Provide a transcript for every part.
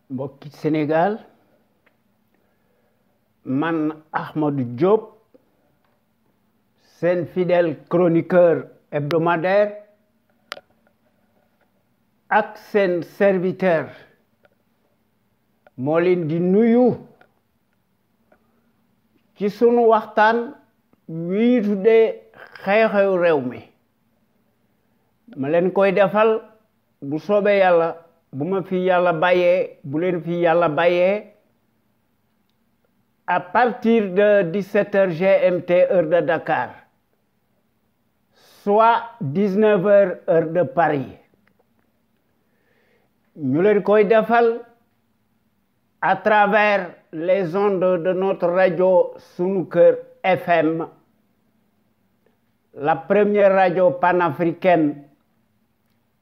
mbokki Sénégal man Ahmadou Diop seen fidèle chroniqueur hebdomadaire ak seen serviteur moo leen di nuyu ci sunu waxtaan wi ñu tuddee xew-xew réew mi ma leen koy defal bu soobee yàlla bu ma fi yàlla bàyyee bu leen fi yàlla bàyyee à partir de 17h GMT heure de Dakar soit 19h heure de Paris ñu leen koy defal à travers les ondes de notre radio Sunu Kër FM, la première radio panafricaine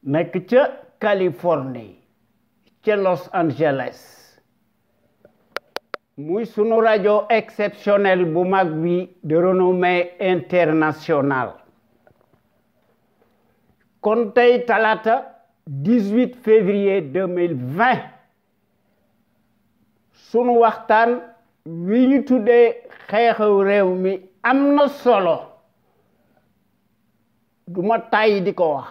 nekk ca Californie ca Los Angeles muy sunu radio exceptionnel bu mag bi de renommée internationale kon tey talaata 18 février 2020 sunu waxtaan wi ñu tuddee xew-xew réew mi am na solo duma tàyyi di ko wax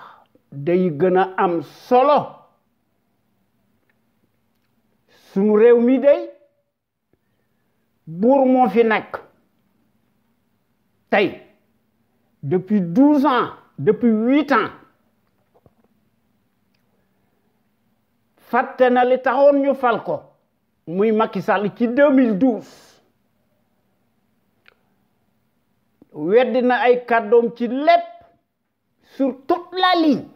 day gën a am solo sunu réew mi day buur moo fi nekk tey depuis 12 ans depuis 8 ans fàtte na li taxoon ñu fal ko muy Macky Sall ci 2012 weddi na ay kàddoom ci lépp sur toute la ligne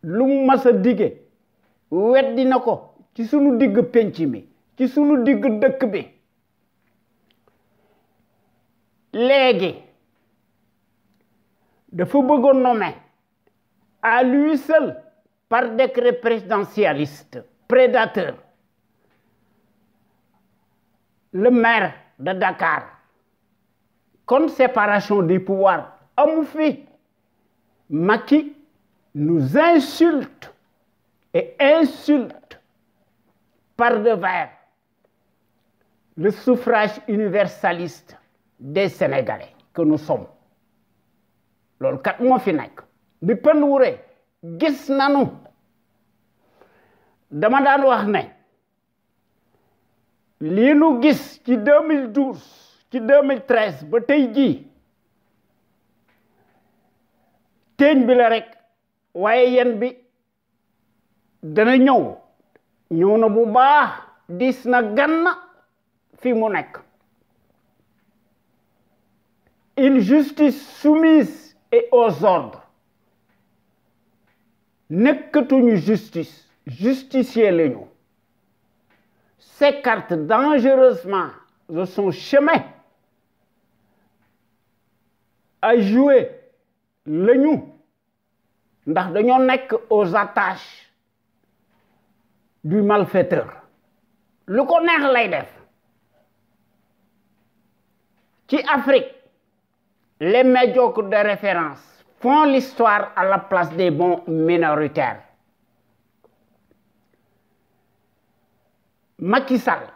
lu mu mas a dige weddi na ko ci sunu digg penc mi ci sunu digg dëkk bi léegi dafa bëggoon nommer à lui seul par décret présidentialiste prédateur le maire de Dakar comme séparation des pouvoirs amu fi Macky nous insulte et insulte par devers le suffrage universaliste des Sénégalais que nous sommes loolu kat moo fi nekk bi pën wure gis nanu dama daan wax ne lii nu gis ci 2012 ci 2013 ba tey jii teeñ bi la rek waaye yen bi dana ñëw na bu baax dis na gann fi mu nekk une justice soumise et aux ordres nekkatuñu justice justicier lañu s'écarte dangereusement de son chemin à jouer lañu ndax dañoo nekk aux attaches du malfaiteur lu ko neex lay def ci Afrique les médiocres de référence font l'histoire à la place des bons minoritaires Macky Sall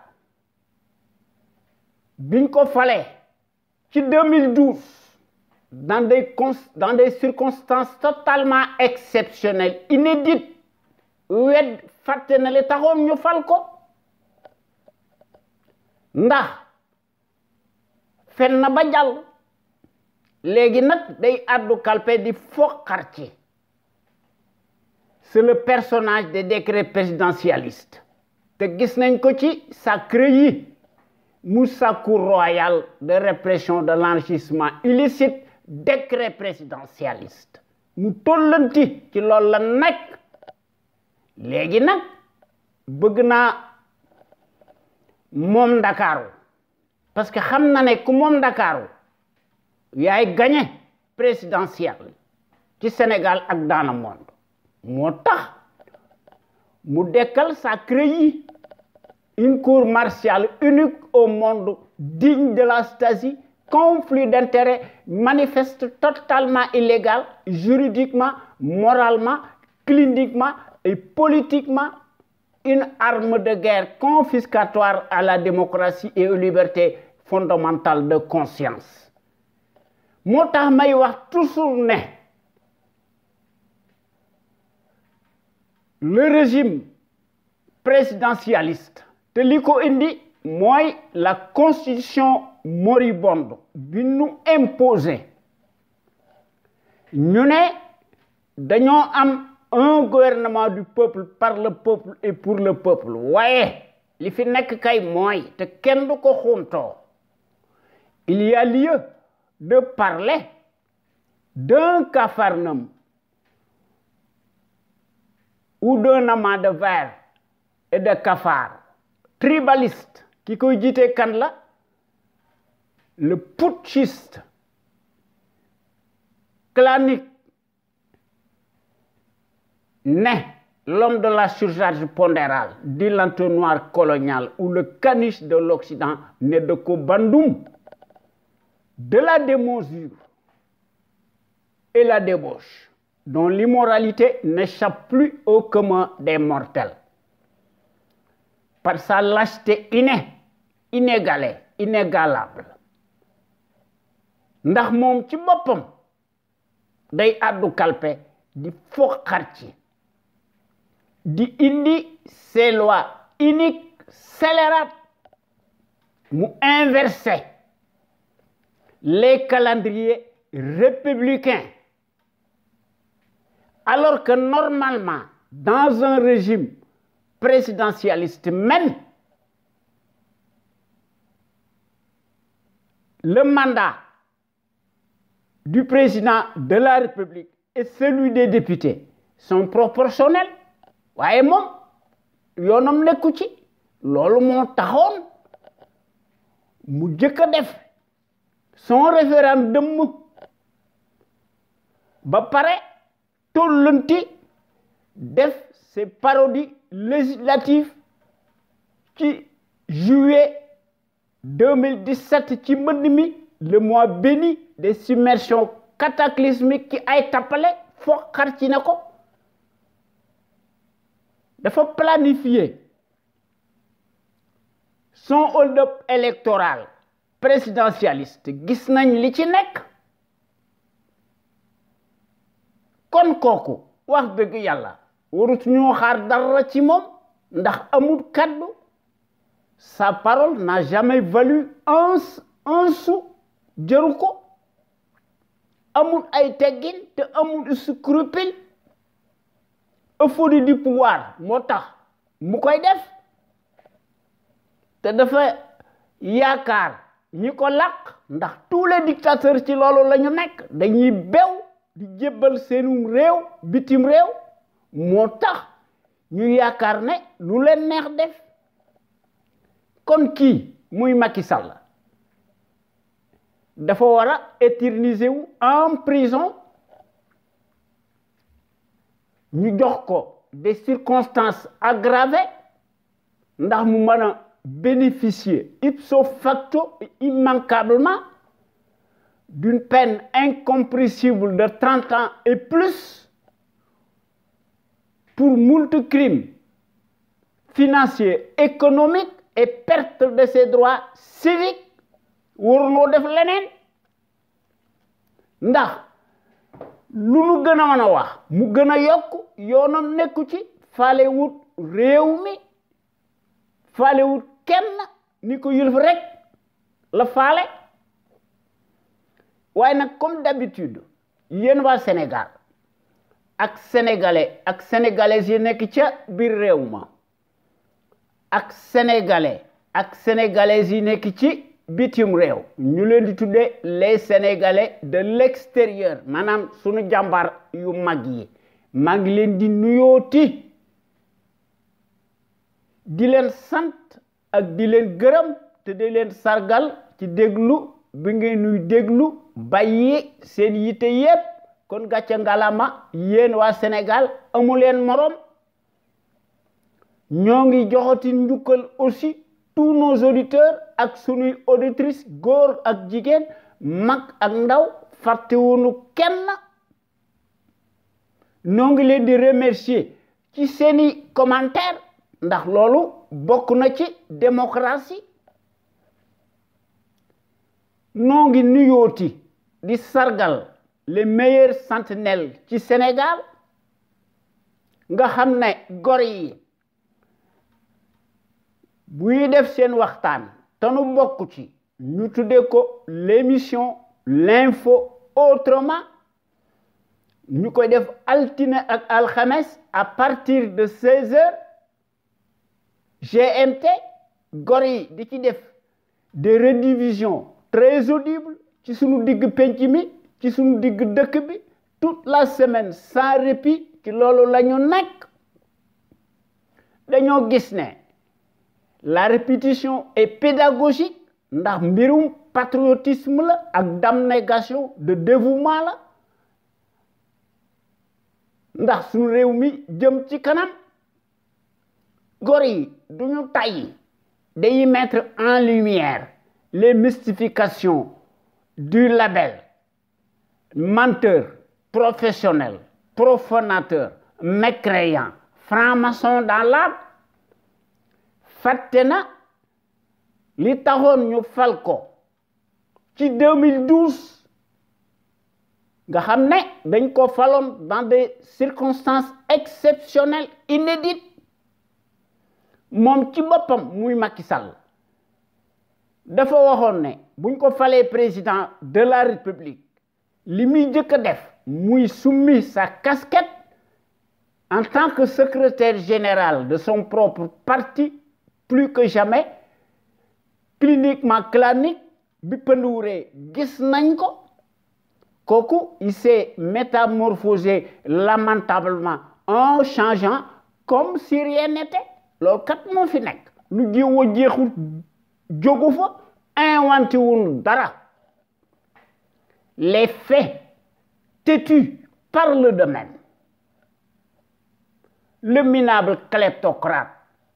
biñ ko falee ci 2012 dans des circonstances totalement exceptionnelles inédites fàtte na li taxoon ñu fal ko ndax fen na ba jàll léegi nag day addu kalpe di foqar ci c'est le personnage des décrets présidentialistes te gis nañ ko ci sacré yi Moussa Cour royale de répression de l'enrichissement illicite décret présidentialiste mu tollanti ci loolu la nekk léegi nag bëgg naa moom Ndakaaru parce que xam na ne ku moom Ndakaaru yaay gagné présidentiel ci Sénégal ak dans le monde moo tax mu dekkal sacré yi une cour martiale unique au monde digne de la Stasi conflit d'intérêts manifeste totalement illégal juridiquement moralement cliniquement et politiquement une arme de guerre confiscatoire à la démocratie et aux libertés fondamentales de conscience. moo tax may wax toujours ne le régime présidentialiste te li ko indi mooy la constitution moribonde bi nu imposé ñu ne dañoo am un gouvernement du peuple par le peuple et pour le peuple waaye li fi nekk kay mooy te kenn du ko xuntoo il y a lieu de parler d'un Capharnaüm ou d'un amas de vers et de cafards tribaliste qui koy jiite kan la le putschiste clanique né l'homme de la surcharge pondérale dit l'entonnoir colonial ou le caniche de l'Occident né de ko Bandoum de la démesure et la débauche dont l'immoralité n'échappe plus au commun des mortels par sa lâcheté inégalée, inégalable ndax moom ci boppam day àddu kalpe di foqar ci di indi ces lois uniques scélérates mu inverser les calendriers républicains alors que normalement dans un régime présidentialiste même le mandat du président de la République et celui des députés sont proportionnels waaye moom yoonam nekku ci loolu moo taxoon mu jëkk a def son référendum ba pare tollanti def ses parodies législatives ci juillet 2017 ci mbënd mi le mois béni des submersions cataclysmiques qui ay tappale foo xar ci ne ko dafa planifier son hold-up électoral présidentialiste gis nañ li ci nekk kon kooku wax dëgg yàlla warut ñoo xaar dara ci moom ndax amul kaddu sa parole n'a jamais valu un sou jëru ko amul ay teggin te amul scrupule euphorie du pouvoir moo tax mu koy def te dafa yaakaar ñi ko làq ndax tous les dictateurs ci loolu la ñu nekk dañuy bew di jébbal seenum réew bitim réew moo tax ñu yaakaar ne lu leen neex def kon kii muy Macky Sall dafa war a éterniser wu en prison ñu jox ko des circonstances aggravées ndax mu mën a bénéficier ipso facto immanquablement d'une peine incompressible de 30 ans et plus pour moult crimes financiers, économiques et perte de ses droits civiques waruloo def leneen ndax lu nu gën a mën a wax mu gën a yokk yoonam nekku ci faale wut réew mi faale wut kenn ni ko yulf rek la faale waaye nag comme d'habitude yéen waa Sénégal ak sénégalais ak sénégalaises yi nekk ca biir réew ma ak sénégalais ak sénégalaises yi nekk ci bitim réew ñu leen di tuddee les sénégalais de l'extérieur maanaam sunu jàmbaar yu mag yi maa ngi leen di nuyooti di leen sant ak di leen gërëm te di leen sargal ci déglu bi ngeen nuy déglu bàyyi seen yite yépp kon gàcce ngalama yéen waa Sénégal amu leen morom ñoo ngi joxoti njukkal aussi tous nos auditeurs ak sunuy auditrices góor ak jigéen mag ak ndaw fàttewunu kenn ñoo ngi leen di remercier ci seeni commentaire ndax loolu bokk na ci démocratie noo ngi nuyooti di sargal les meilleurs sentinelles ci Sénégal nga xam ne gor yi buy def seen waxtaan te nu bokk ci ñu tuddee ko l'émission l'info autrement ñu koy def altine ak alxames à partir de 16 heures GMT gor yi di ci def des rediffusions très audibles ci sunu digg penc mi ci sunu digg dëkk bi toute la semaine sans répit ci loolu la ñu nekk dañoo gis ne la répétition est pédagogique ndax mbirum patriotisme la ak d'abnégation de dévouement la ndax suñu réew mi jëm ci kanam gor yi duñu tàyyi day mettre en lumière les mystifications du label menteur professionnel profanateur mécréant franc-maçon dans l'âme fàtte na li taxoon ñu fal ko ci 2012 nga xam ne dañ ko faloon dans des circonstances exceptionnelles inédites moom ci boppam muy Macky Sall dafa waxoon ne buñ ko falee président de la République li muy jëkk a def muy summi sa casquette en tant que secrétaire général de son propre parti plus que jamais cliniquement clanique bi pënduwuree gis nañ ko kooku il s'est métamorphosé lamentablement en changeant comme si rien n'était loolu kat moo fi nekk lu jiwoo jeexul jógu fa inventé wul dara les faits têtus parlent d'eux-mêmes le minable kleptocrate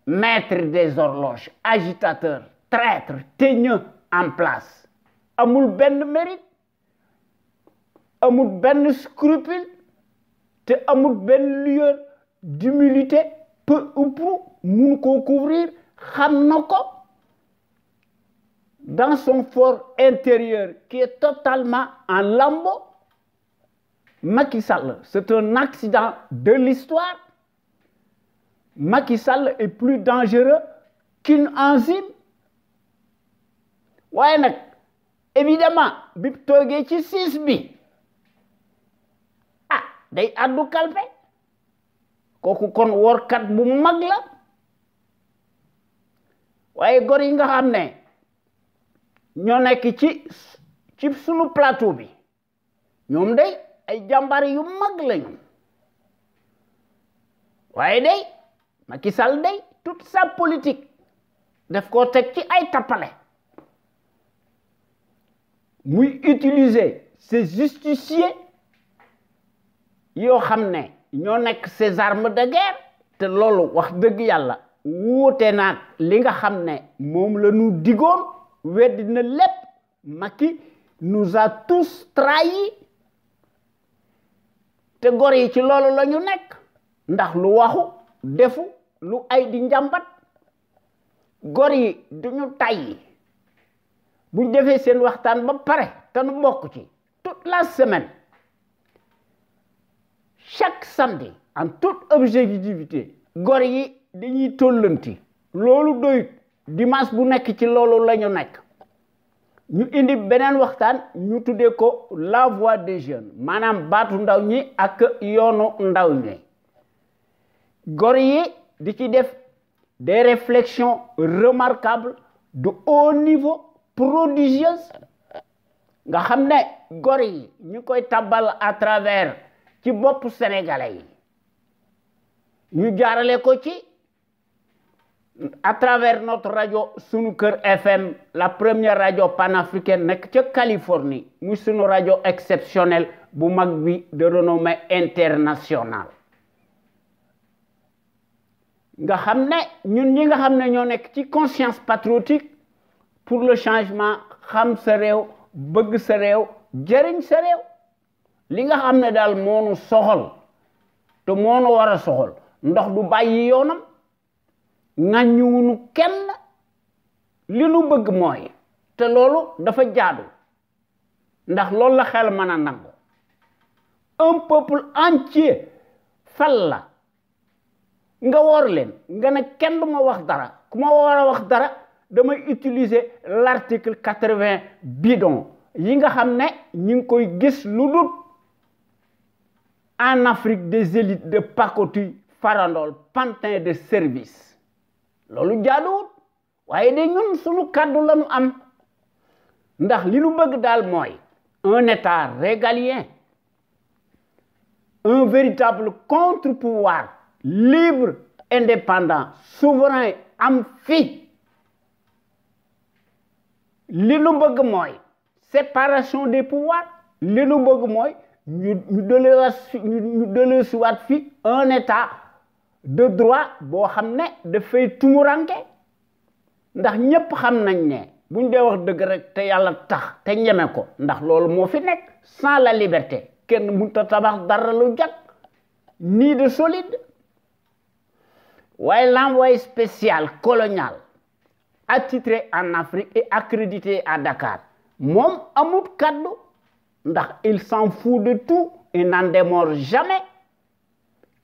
maître des horloges agitateur traître teigneux en place amul benn mérite amul benn scrupule te amul benn lueur d'humilité peu ou prou mun koo couvrir xam na ko dans son fort intérieur qui est totalement en lambeaux. Macky Sall, c'est un accident de l'histoire. Macky Sall est plus dangereux qu'une enzyme. waaye nag évidemment bi toogee ci siis bi day addu kalpe kooku kon workat bu mag la waaye gor yi nga xam ne ñoo nekk ci sunu plateau bi ñoom day ay jàmbaar yu mag lañu waaye day Macky Sall day toute sa politique daf koo teg ci ay tappale muy utiliser ces justiciers yoo xam ne ñoo nekk ces armes de guerre te loolu wax dëgg yàlla wuute naag li nga xam ne moom la ñu digoon weddi na lépp Macky nous a tous trahis te gor yi ci loolu la ñu nekk ndax lu waxu defu lu ay di njàmbat gor yi duñu tàyyi buñ defee seen waxtaan ba pare te nu bokk ci toute la semaine chaque samedi en toute objectivité gor yi dañuy tollanti loolu doyut dimanche bu nekk ci loolu la ñu nekk ñu indi beneen waxtaan ñu tuddee ko la voix des jeunes maanaam baatu ndaw ñi ak yoonu ndaw ñi gor yi di ci def des réflexions remarquables de haut niveau prodigieuses nga xam ne gor yi ñu koy tabal à travers ci bopp sénégalais yi ñu jaarale ko ci à travers notre radio sunu kër FM la première radio panafricaine nekk ca Californie muy sunu radio exceptionnelle bu mag bi de renommée internationale nga xam ne ñun ñi nga xam ne ñoo nekk ci conscience patriotique pour le changement xam sa réew bëgg sa réew jëriñ sa réew li nga xam ne daal moonu soxal te moonu war a soxal ndox du bàyyi yoonam ŋàññiwunu kenn li nu bëgg mooy te loolu dafa jaadu ndax loolu la xel mën a nangu un peuple entier fal la nga woor leen nga ne kenn du ma wax dara ku ma war a wax dara damay utiliser l'article 80 bidon yi nga xam ne ñi ngi koy gis lu dul en Afrique des élites de pacotille farandole pantin de service loolu jaaduwut waaye de ñun suñu kàddu lañu am ndax li nu bëgg daal mooy un état régalien un véritable contre-pouvoir libre indépendant souverain am fi li nu bëgg mooy séparation des pouvoirs li nu bëgg mooy ñu dellusiwaat fi un état de droit boo xam ne dafay tumuranke ndax ñépp xam nañ ne buñ dee wax dëgg rek te yàlla tax te ñeme ko ndax loolu moo fi nekk sans la liberté kenn mënut a tabax dara lu jag ni de solide waaye l'envoyé spécial colonial attitré en Afrique et accrédité à Dakar moom amut kaddu ndax il s'en fout de tout et n'en démord jamais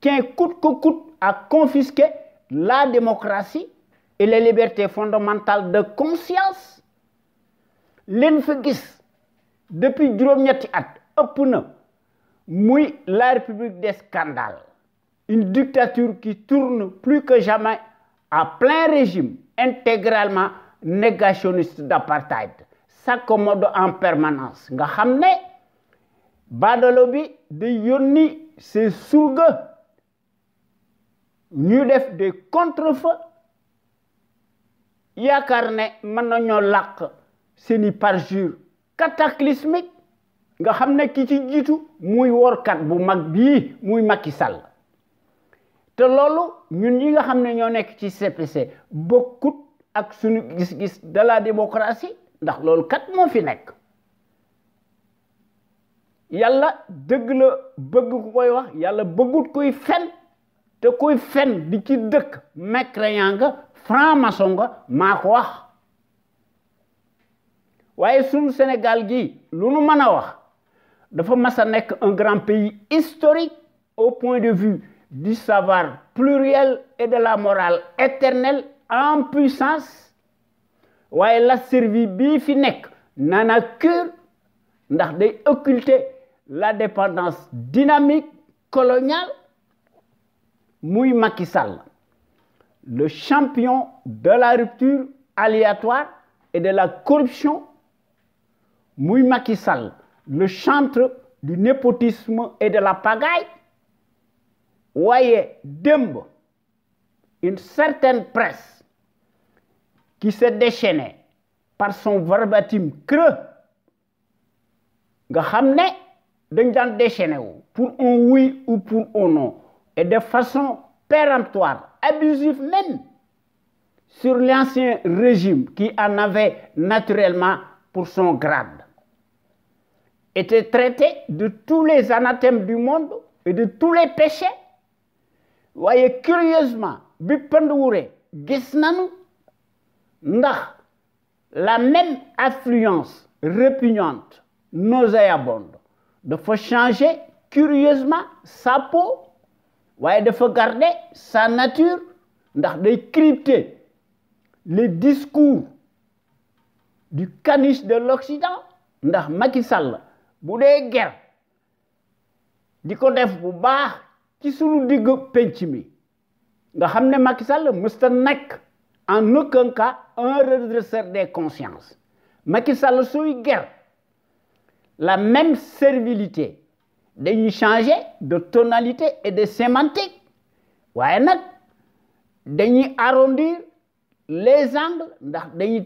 qu'un coûte que coûte à confisquer la démocratie et les libertés fondamentales de conscience leen fa gis depuis juróom-ñetti at ëpp na muy la république des scandales une dictature qui tourne plus que jamais à plein régime intégralement négationniste d'apartheid s'accommode en permanence nga xam ne badalo bi di yónni ses surga ñuy def des contre-feux yaakaar ne mën nañoo làq seeni parjure cataclysmique nga xam ne ki ci jiitu muy workat bu mag bii muy Macky Sall te loolu ñun ñi nga xam ne ñoo nekk ci CPC bokkut ak suñu gis-gis de la démocratie ndax loolu kat moo fi nekk yàlla dëgg la bëgg ku koy wax yàlla bëggut koy fen te koy fen di ci dëkk mécréant nga franc-maçon nga maa ko wax waaye suñu Sénégal gi lu nu mën a wax dafa mas a nekk un grand pays historique au point de vue du savoir pluriel et de la morale éternelle en puissance waaye la servi bii fi nekk nana cure ndax day occulter la dépendance dynamique coloniale muy Macky Sall le champion de la rupture aléatoire et de la corruption muy Macky Sall le chantre du népotisme et de la pagaille waaye démb une certaine presse qui se déchaînait par son verbatim creux nga xam ne dañ daan déchaîné wu pour un oui ou pour un non et de façon péremptoire abusive même sur l'ancien régime qui en avait naturellement pour son grade était traité de tous les anathèmes du monde et de tous les péchés waaye curieusement bi pënd wure gis nañu ndax la même affluence répugnante nauséabonde dafa changer curieusement sa peau waaye dafa garder sa nature ndax day crypter les discours du caniche de l'Occident ndax Macky Sall bu dee ger di ko def bu baax ci sunu digg penc mi nga xam ne Macky Sall mësta nekk en aucun cas un redresseur des consciences Macky Sall suy ger la même servilité dañuy changer de tonalité et de sémantique waaye nag dañuy arrondir les angles ndax dañuy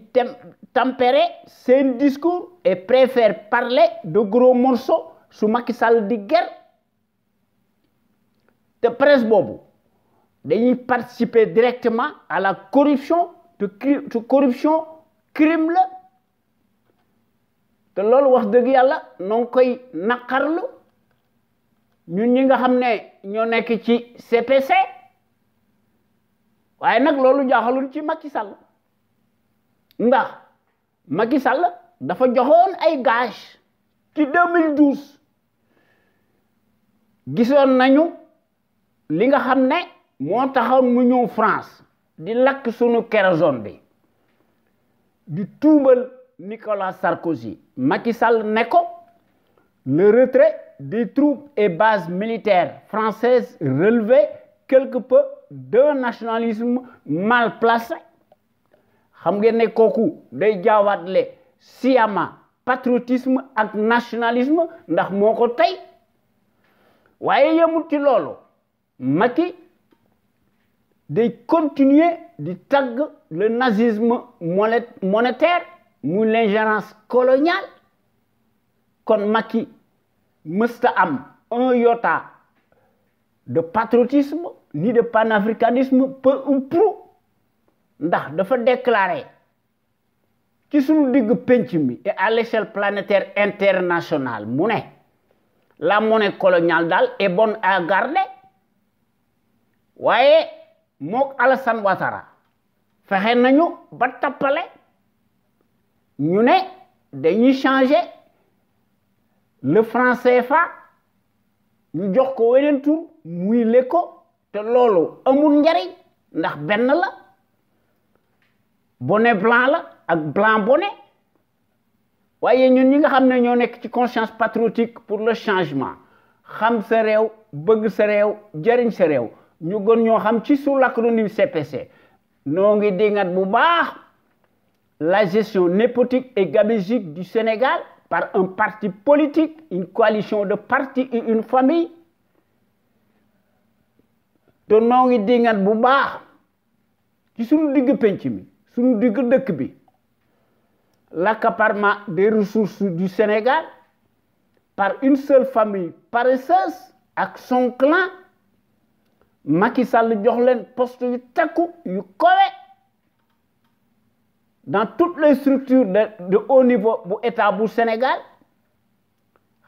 tempérer seen discours et préfèrent parler de gros morceaux su Macky Sall di ger te presse boobu dañuy participer directement à la corruption te corruption crime la te loolu wax dëgg yàlla noo ngi koy naqarlu ñun ñi nga xam ne ñoo nekk ci CPC waaye nag loolu jaaxalul ci Macky Sall ndax Macky Sall dafa joxoon ay gage ci 2012 gisoon nañu li nga xam ne moo taxoon mu ñëw France di lakk sunu kérosène bi di tuubal Nicolas Sarkozy. Macky Sall ne ko le retrait des troupes et bases militaires françaises relevait quelque peu d'un nationalisme mal placé. Xam ngeen ne kooku day jaawaatle siyama patriotisme ak nationalisme ndax moo ko tey waaye yemul ci loolu Macky day continuer di tagg le nazisme monétaire muy l'ingérence coloniale kon Macky mësta am un iota de patriotisme ni de panafricanisme peu ou prou ndax dafa déclarer ci sunu digg penc mi et à l'échelle planétaire internationale mu ne la monnaie coloniale daal est bonne à garder waaye mook Alassane Ouattara fexe nañu ba tappale ñu ne dañuy changer le franc CFA ñu jox ko weneen tur muy l'éco te loolu amul njariñ ndax benn la bonnet blanc la ak blanc bonnet waaye ñun ñi nga xam ne ñoo nekk ci conscience patriotique pour le changement xam sa réew bëgg sa réew jariñ sa réew ñu gën ñoo xam ci sous l'acronyme CPC noo ngi dingat bu baax la gestion népotique et gabégique du Sénégal par un parti politique, une coalition de partis et une famille. te noo ngi dingat bu baax ci sunu digg penc mi sunu digg dëkk bi l'accaparement des ressources du Sénégal par une seule famille paresseuse ak son clan Macky Sall jox leen poste yu takku yu kowe dans toutes les structures de haut niveau bu état bu Sénégal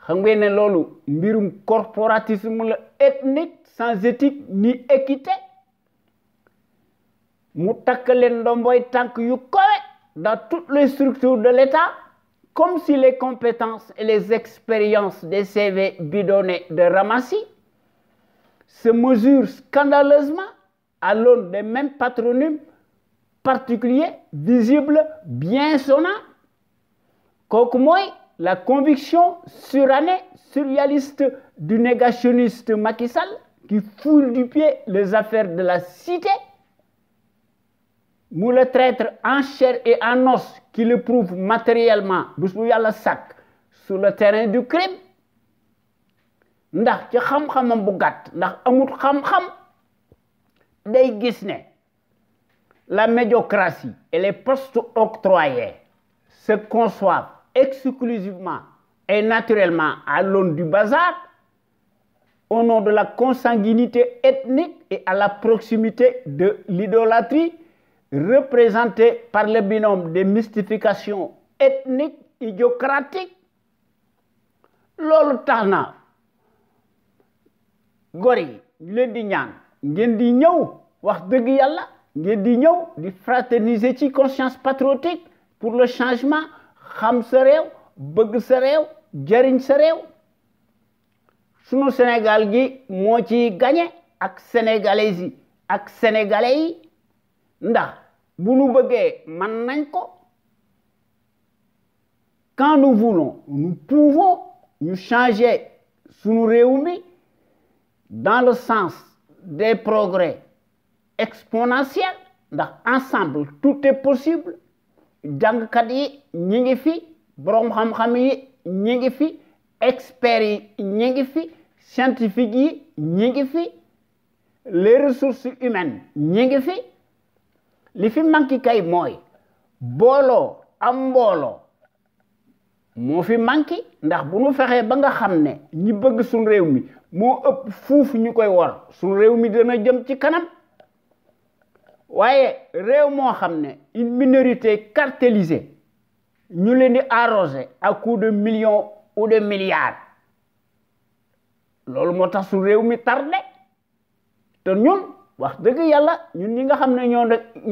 xam ngeen ne loolu mbirum corporatisme la ethnique sans éthique ni équité mu takk leen ndomboy tànk yu kowe dans toutes les structures de l'État comme si les compétences et les expériences des CV bidonnés de Ramassi se mesurent scandaleusement à l'aune des mêmes patronymes particuliers, visibles, bien sonnants. Kooku mooy la conviction surannée, surréaliste du négationniste Macky Sall qui foule du pied les affaires de la cité. Mu le traître en chair et en os qui le prouve matériellement bés bu yàlla sàkk sur le terrain du crime ndax ci xam-xamam bu gàtt ndax amul xam-xam day gis ne la médiocratie et les postes octroyés se conçoivent exclusivement et naturellement à l'aune du bazar au nom de la consanguinité ethnique et à la proximité de l'idolâtrie représentée par le binôme des mystifications ethniques idiocratiques. Loolu tax na góor yi ñu leen di ñaan ngeen di ñëw wax dëgg yàlla ngeen di ñëw di fraterniser ci conscience patriotique pour le changement xam sa réew bëgg sa réew jariñ sa réew sunu Sénégal gi moo ci gagné ak sénégalais yi ak sénégalais yi ndax bu nu bëggee mën nañ ko quand nous voulons nous pouvons ñu changer sunu réew mi dans le sens des progrès exponentiels ndax ensemble tout est possible jàngkat yi ñi ngi fi borom xam-xam yi ñi ngi fi experts yi ñi ngi fi scientifiques yi ñi ngi fi les ressources humaines ñi ngi fi li fi manqué kay mooy booloo am mbooloo moo fi manqué ndax bu nu fexee ba nga xam ne ñi bëgg suñ réew mi moo ëpp fuuf ñu koy war suñ réew mi dana jëm ci kanam waaye réew moo xam ne une minorité cartélisée ñu leen di arroser à coups de millions ou de milliards loolu moo tax suñ réew mi tardé te ñun wax dëgg yàlla ñun ñi nga xam ne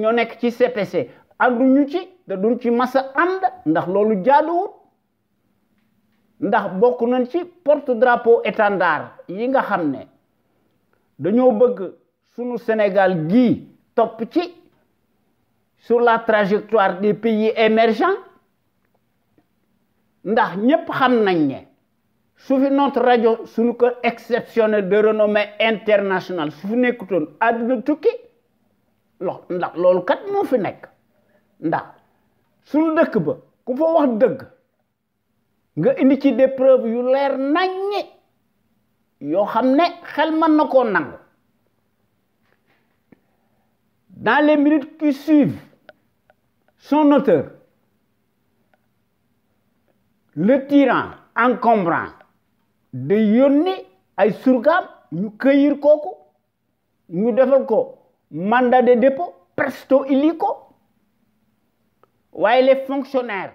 ñoo nekk ci CPC ànduñu ci te duñ ci masa ànd ndax loolu jaaduwul ndax bokk nañ ci porte drapeau étendard yi nga xam ne dañoo bëgg sunu Sénégal gii topp ci sur la trajectoire des pays émergents ndax ñépp xam nañ ne su fi notre rajo suñu ko exceptionnel de renommée internationale su fi nekkutoon àdduna tukki ndax loolu kat moo fi nekk ndax suñu dëkk ba ku fa wax dëgg nga indi ci des preuves yu leer naññi yoo xam ne xel mën na koo nangu dans les minutes qui suivent son auteur le tyran encombrant de yónni ay surgaam ñu cueillir kooku ñu defal ko mandat de dépôt presto illico waaye les fonctionnaires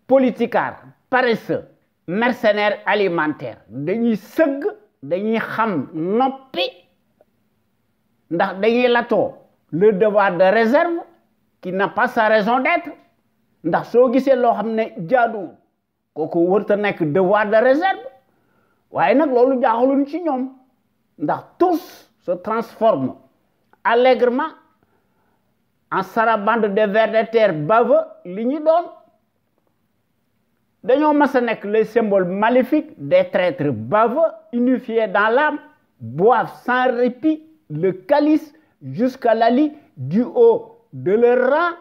politicards paresseux mercenaires alimentaires dañuy sëgg dañuy xam noppi ndax dañuy latoo le devoir de réserve qui n'a pas sa raison d'être ndax soo gisee loo xam ne jaaduwul kooku wërta nekk devoir de réserve waaye nag loolu jaaxaluñ ci ñoom ndax tous se transforment allègrement en sarabande de vers de terre baveux li ñu doon dañoo mas a nekk les symboles maléfiques des traîtres baveux unifiés dans l'âme boivent sans répit le calice jusqu'à l'ali du haut de leur rang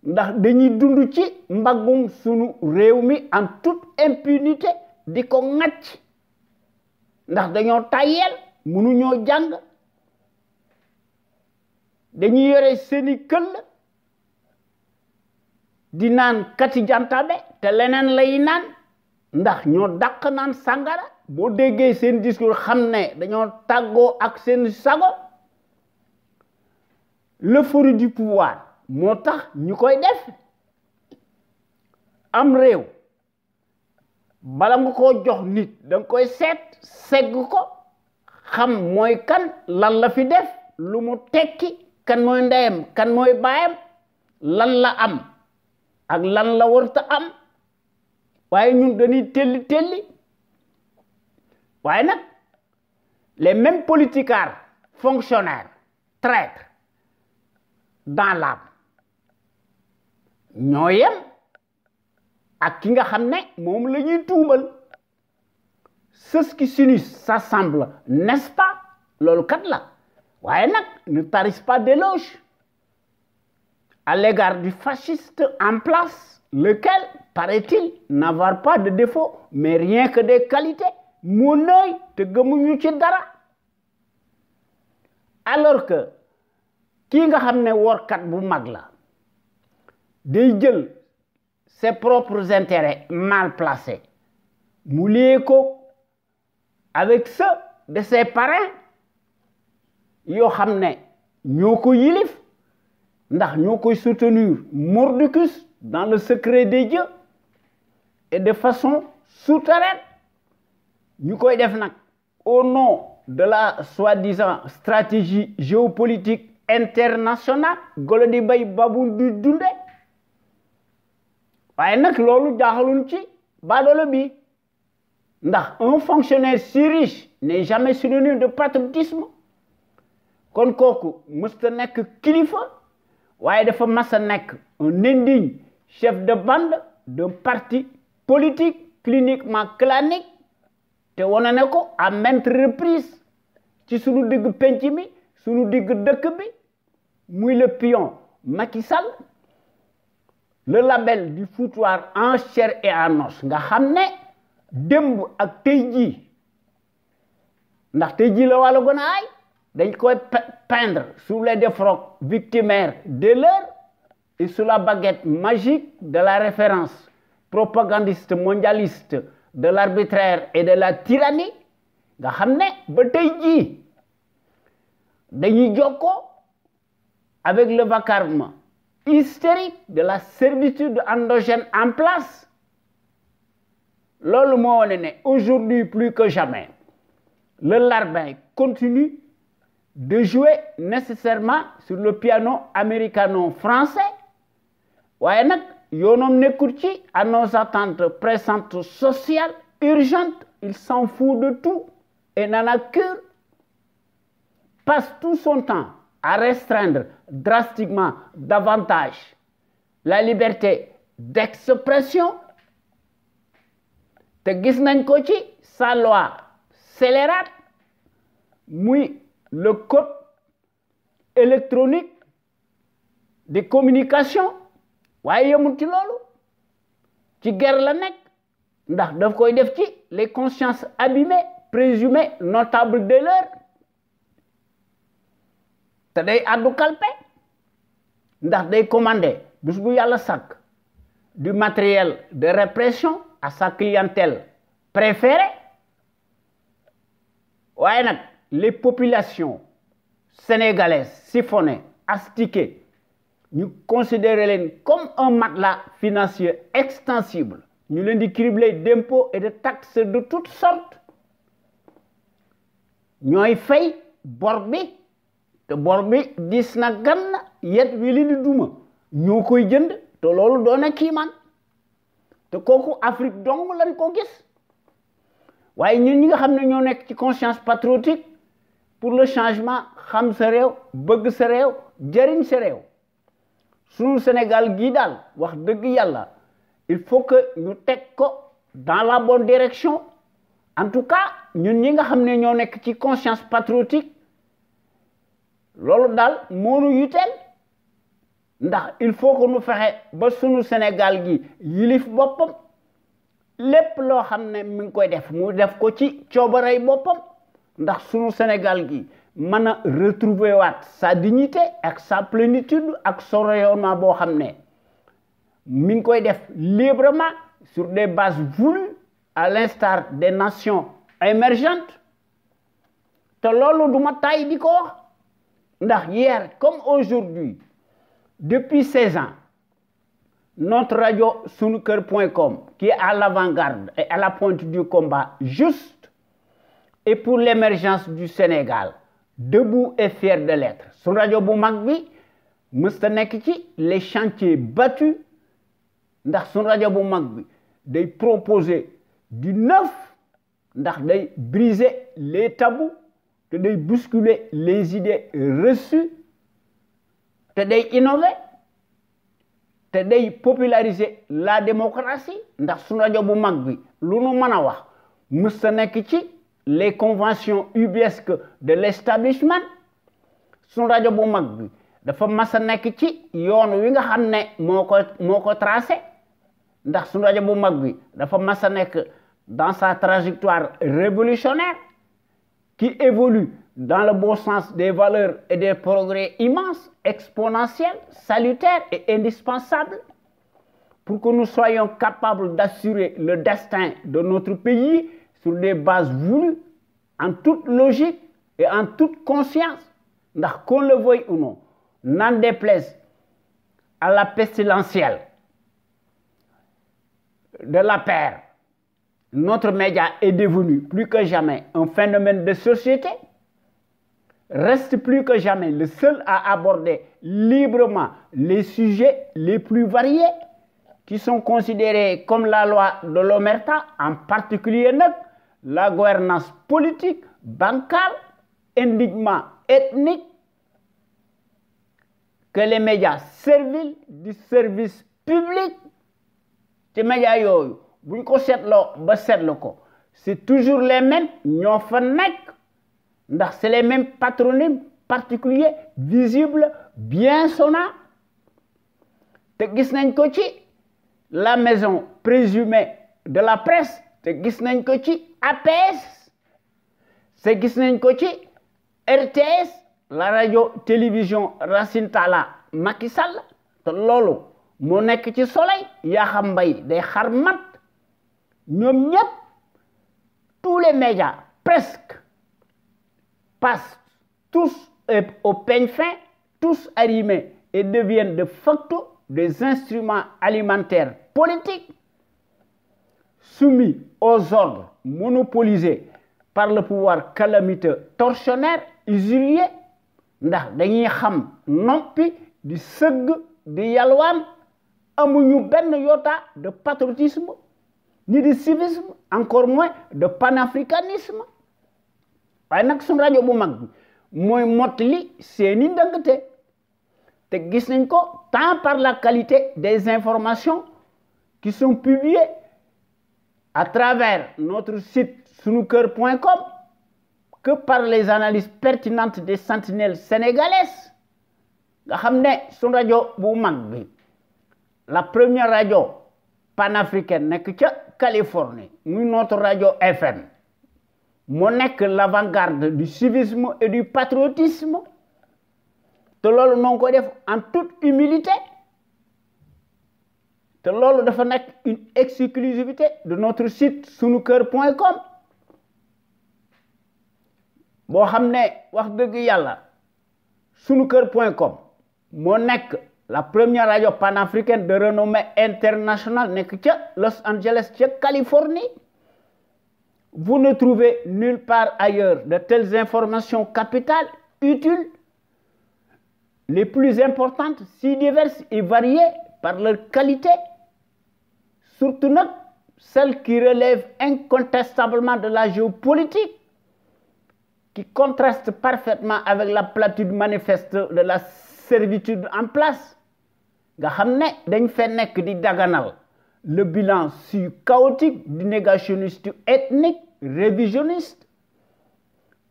ndax dañuy dund ci mbaggum sunu réew mi en toute impunité di ko ŋàcc ndax dañoo tàyyeel mënuñoo jàng dañuy yore seeni këll di naan kati jantabe te leneen lay naan ndax ñoo dàq naan sàngara boo déggee seen discours xam ne dañoo tàggoo ak seen sago l'euphorie du pouvoir moo tax ñu koy def am réew bala nga koo jox nit danga koy seet segg ko xam mooy kan lan la fi def lu mu tekki kan mooy ndeyam kan mooy baayam lan la am ak lan la warta am waaye ñun dañuy telli waaye nag les mêmes politicards fonctionnaires traîtres dans l'âme ñoo yem ak ki nga xam ne moom la ñuy tuumal ceux qui s'unissent s'assemblent n'est-ce pas loolu kat la waaye nag ne tarissent pas d'éloges à l'égard du fasciste en place lequel paraît-il n'avoir pas de défaut mais rien que des qualités moo nëy te gëmuñu ci dara alors que kii nga xam ne workat bu mag la day jël ses propres intérêts mal placés mu lié ko avec ceux de ses parrains yoo xam ne ñoo ko yilif ndax ñoo koy soutenir mordicus dans le secret des dieux et de façon souterraine ñu koy def nag au nom de la soi-disant stratégie géopolitique internationale golo di bay babun du dunde waaye nag loolu jaaxaluñ ci baadoolo bi ndax un fonctionnaire si riche n'est jamais synonyme de patriotisme kon kooku mësta nekk kilifa waaye dafa mas a nekk un indigne chef de bande d'un parti politique cliniquement clanique te wane ne ko à maintes reprises ci sunu digg penc mi sunu digg dëkk bi muy le pion Macky Sall le label du foutoir en chair et en os nga xam ne démb ak tey jii ndax tey jii la wàllu gën a aay dañ koy peindre sous les défroques victimaires de l'heure et sous la baguette magique de la référence propagandiste mondialiste de l'arbitraire et de la tyrannie nga xam ne ba tey jii dañuy jokkoo avec le vacarme hystérique de la servitude endogène en place loolu moo wane ne aujourd'hui plus que jamais le larbin continue de jouer nécessairement sur le piano américano-français waaye nag yoonam nekkul ci à nos attentes pressantes sociales urgentes il s'en fout de tout et n'en a cure passe tout son temps à restreindre drastiquement davantage la liberté d'expression te gis nañ ko ci sa loi scélérate muy le code électronique des communications waaye yemul ci loolu ci guerre la nekk ndax daf koy def ci les consciences abîmées présumées notables de l'heure te day addu kalpe ndax day commander bés bu yàlla sàkk du matériel de répression à sa clientèle préférée waaye nag les populations sénégalaises siphonnées astiquées ñu considérer leen comme un matelas financier extensible ñu leen di cribler d'impôts et de taxes de toutes sortes ñooy fay bor bi te bor bi dis na gan yet wi li di duma ñoo koy jënd te loolu doona kiimaan te kooku Afrique dong lañ ko gis waaye ñun ñi nga xam ne ñoo nekk ci conscience patriotique pour le changement xam sa réew bëgg sa réew jëriñ sa réew sunu Sénégal gii daal wax dëgg yàlla il faut que ñu teg ko dans la bonne direction en tout cas ñun ñi nga xam ne ñoo nekk ci conscience patriotique loolu daal moo nu yiteel ndax il faut que nu fexe ba sunu Sénégal gi yilif boppam lépp loo xam ne mi ngi koy def mu def ko ci coobarey boppam ndax sunu Sénégal gi mën a retrouver waat sa dignité ak sa plénitude ak son rayonnement boo xam ne mi ngi koy def librement sur des bases voulues à l'instar des nations émergentes te loolu du ma tay di ko wax ndax hier comme aujourd'hui depuis 16 ans notre radio sunuker.com qui est à l'avant-garde et à la pointe du combat juste et pour l'émergence du Sénégal debout et fier de l'être sunu rajo bu mag bi mësta nekk ci les chantiers battus ndax sunu rajo bu mag bi day proposer du neuf ndax day briser les tabous te day bousculer les idées reçues te day innover te day populariser la démocratie ndax sunu rajo bu mag bi lu nu mën a wax mësta nekk ci les conventions ubuesques de l'establishment sunu rajo bu mag bi dafa mas a nekk ci yoon wi nga xam ne moo ko tracé ndax sunu rajo bu mag bi dafa mas a nekk dans sa trajectoire révolutionnaire qui évolue dans le bon sens des valeurs et des progrès immenses, exponentiels, salutaires et indispensables pour que nous soyons capables d'assurer le destin de notre pays sur des bases voulues, en toute logique et en toute conscience. Ndax qu'on le veuille ou non, n'en déplaise à la pestilentielle de la paire, notre média est devenu plus que jamais un phénomène de société, reste plus que jamais le seul à aborder librement les sujets les plus variés qui sont considérés comme la loi de l'omerta, en particulier la gouvernance politique, bancale, indignement ethnique, que les médias serviles du service public, ces médias yooyu bu ñu ko seetloo ba seetlu ko c'est toujours les mêmes ñoo fa nekk ndax c'est les mêmes patronymes particuliers visibles bien sonnants te gis nañ ko ci la maison présumée de la presse te gis nañ ko ci APS te gis nañ ko ci RTS la radio télévision Racine Talla Macky Sall te loolu moo nekk ci Soleil Yakham Mbaye day xar mat ñoom ñëpp tous les médias presque passent tous au peigne fin tous arrimés et deviennent de facto des instruments alimentaires politiques soumis aux ordres monopolisés par le pouvoir calamiteux tortionnaire usurier ndax dañuy xam noppi di sëgg di yalwaan amuñu benn yota de patriotisme ni de civisme encore moins de panafricanisme waaye nag suñu rajo bu mag bi mooy mottali seeni ndëngte te gis nañ ko tant par la qualité des informations qui sont publiées à travers notre site sunuker.com que par les analyses pertinentes des sentinelles sénégalaises nga xam ne suñu rajo bu mag bi la première radio panafricaine nekk ca Californie muy notre radio FM moo nekk l'avant-garde du civisme et du patriotisme te loolu noo ngi koy def en toute humilité te loolu dafa nekk une exclusivité de notre site sunuker.com boo xam ne wax dëgg yàlla sunuker.com moo nekk la première radio panafricaine de renommée internationale nekk ca Los Angeles ca Californie. Vous ne trouvez nulle part ailleurs de telles informations capitales, utiles, les plus importantes, si diverses et variées par leur qualité, surtout nag celles qui relèvent incontestablement de la géopolitique, qui contraste parfaitement avec la platitude manifeste de la servitude en place nga xam ne dañ fee nekk di daganal le bilan si chaotique du négationniste ethnique révisionniste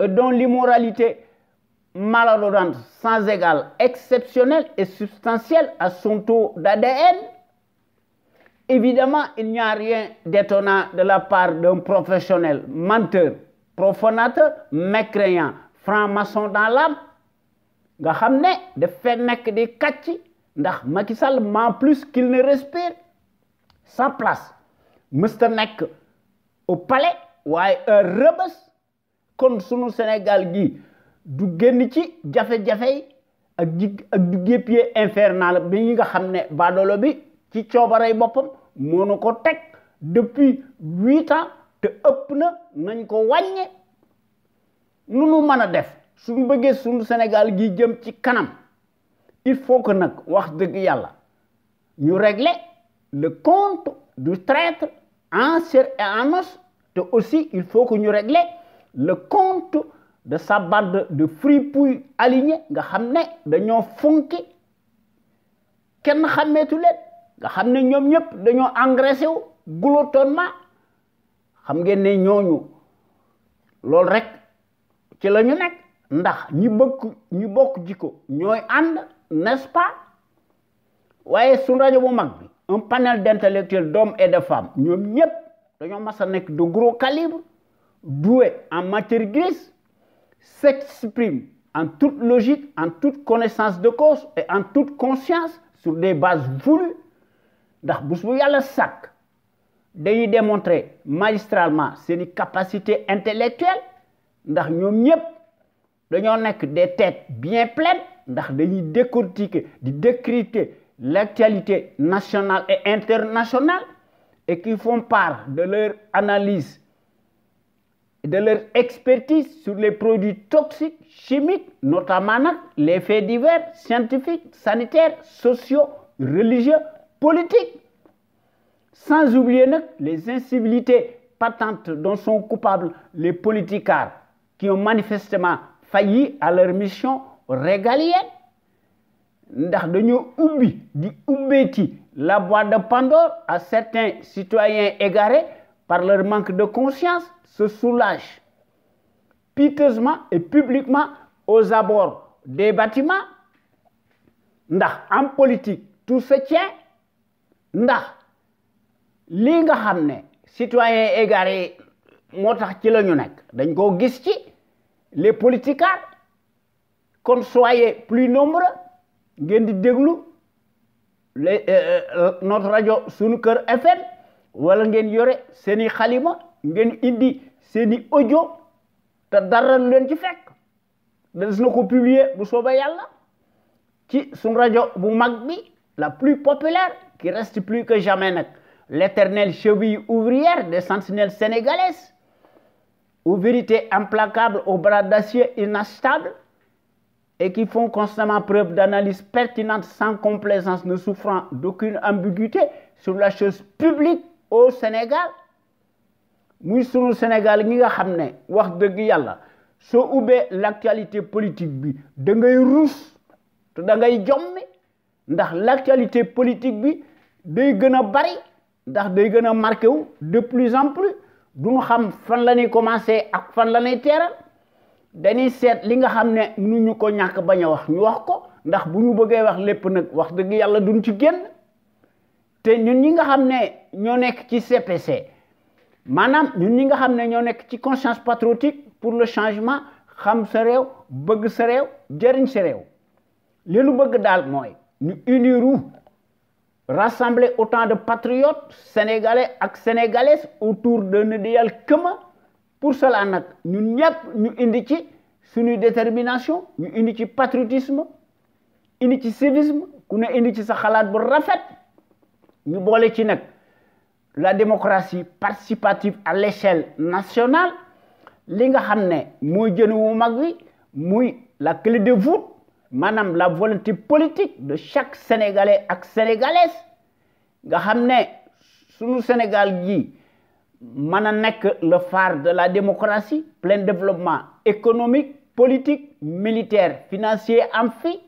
et dont l'immoralité malodorante sans égale exceptionnelle et substantielle à son taux d'ADN. Évidemment, il n'y a rien d'étonnant de la part d'un professionnel menteur, profanateur, mécréant, franc-maçon dans l'âme nga xam ne dafay nekk di kàcc ndax Macky Sall ment plus qu'il ne respire. Sa place mësta nekk au palais waaye Rebeuss kon sunu Sénégal gi du génn ci jafe-jafe yi ak du guépier infernal bi nga xam ne baadoolo bi ci coobarey boppam moo na ko teg depuis 8 ans te ëpp na nañ ko wàññe nu nu mën a def suñu bëggee sunu Sénégal gi jëm ci kanam il faut que nag wax dëgg yàlla ñu régler le compte du traître en chair et en os te aussi il faut que ñu régler le compte de sa bande de fripouilles alignés nga xam ne dañoo funki kenn xàmmeetu leen nga xam ne ñoom ñëpp dañoo engraissé wu gloutonnement xam ngeen ne ñooñu loolu rek ci la ñu nekk ndax ñi bokk jikko ñooy ànd n'est-ce pas waaye suñu rajo bu mag bi un panel d'intellectuels d'hommes et de femmes ñoom ñëpp dañoo mas a nekk de gros calibre doués en matière grise s'expriment en toute logique en toute connaissance de cause et en toute conscience sur des bases voulues ndax bés bu yàlla sàkk dañuy démontrer magistralement seeni capacité intellectuelle ndax ñoom ñëpp dañoo nekk des têtes bien pleines ndax dañuy décortiquer di décrypter l'actualité nationale et internationale et qui font part de leur analyse et de leur expertise sur les produits toxiques, chimiques, notamment les faits divers, scientifiques, sanitaires, sociaux, religieux, politiques. Sans oublier les incivilités patentes dont sont coupables les politicards qui ont manifestement failli à leur mission régalienne. Ndax dañoo ubbeeti la boîte de Pandore à certains citoyens égarés par leur manque de conscience se soulagent piteusement et publiquement aux abords des bâtiments. Ndax en politique tout se tient ndax lii nga xam ne citoyens égarés moo tax ci la ñu nekk dañ koo gis ci les politicards kon soyez plus nombreux ngeen di déglu notre rajo Sunuker FM wala ngeen yore seeni xalima ngeen indi seeni audio te dara leen ci fekk des na ko publier bu soobee yàlla ci sunu rajo bu mag bi la plus populaire qui reste plus que jamais nag l'éternelle cheville ouvrière des sentinelles sénégalaises aux vérités implacables aux bras d'acier inachetables et qui font constamment preuve d'analyse pertinente sans complaisance, ne souffrant d'aucune ambiguïté sur la chose publique au Sénégal. muy sunu Sénégal ñi nga xam ne wax dëgg yàlla soo ubbee l'actualité politique bi da ngay ruus te da ngay jommi ndax l'actualité politique bi day gën a bari ndax day gën a marqué wu de plus en plus duñu xam fan la ñuy commencé ak fan la ñuy teeral dañuy seet li nga xam ne mënuñu ko ñàkk bañ a wax ñu wax ko ndax bu ñu bëggee wax lépp nag wax dëgg yàlla duñ ci génn te ñun ñi nga xam ne ñoo nekk ci CPC maanaam ñun ñi nga xam ne ñoo nekk ci conscience patriotique pour le changement xam sa réew bëgg sa réew jëriñ sa réew li nu bëgg daal mooy ñu uniru rassembler autant de patriotes sénégalais ak sénégalaises autour d'un idéal commun pour cela nag ñun ñëpp ñu indi ci suñuy détermination ñu indi ci patriotisme indi ci civisme ku ne indi ci sa xalaat bu rafet ñu boole ci nag la démocratie participative à l'échelle nationale li nga xam ne mooy jën wu mag wi muy la clé de voûte maanaam la volonté politique de chaque sénégalais ak sénégalaise nga xam ne sunu Sénégal gi mën a nekk le phare de la démocratie plein développement économique politique militaire financier am fi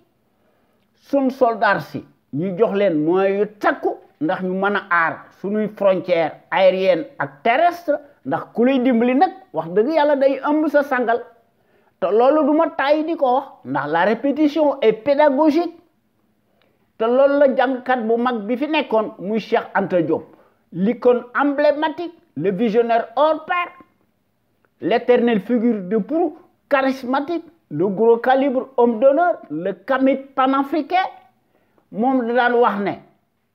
sunu soldats si ñu jox leen moyens yu takku ndax ñu mën a aar suñuy frontières aériennes ak terrestres ndax ku lay dimbali nag wax dëgg yàlla day ëmb sa sangal te loolu du ma tàyyi di ko wax ndax la répétition est pédagogique te loolu la jàngkat bu mag bi fi nekkoon muy Cheikh Anta Diop l'icône emblématique le visionnaire hors pair l'éternelle figure de proue charismatique le gros calibre homme d'honneur le kamit panafricain moom da daan wax ne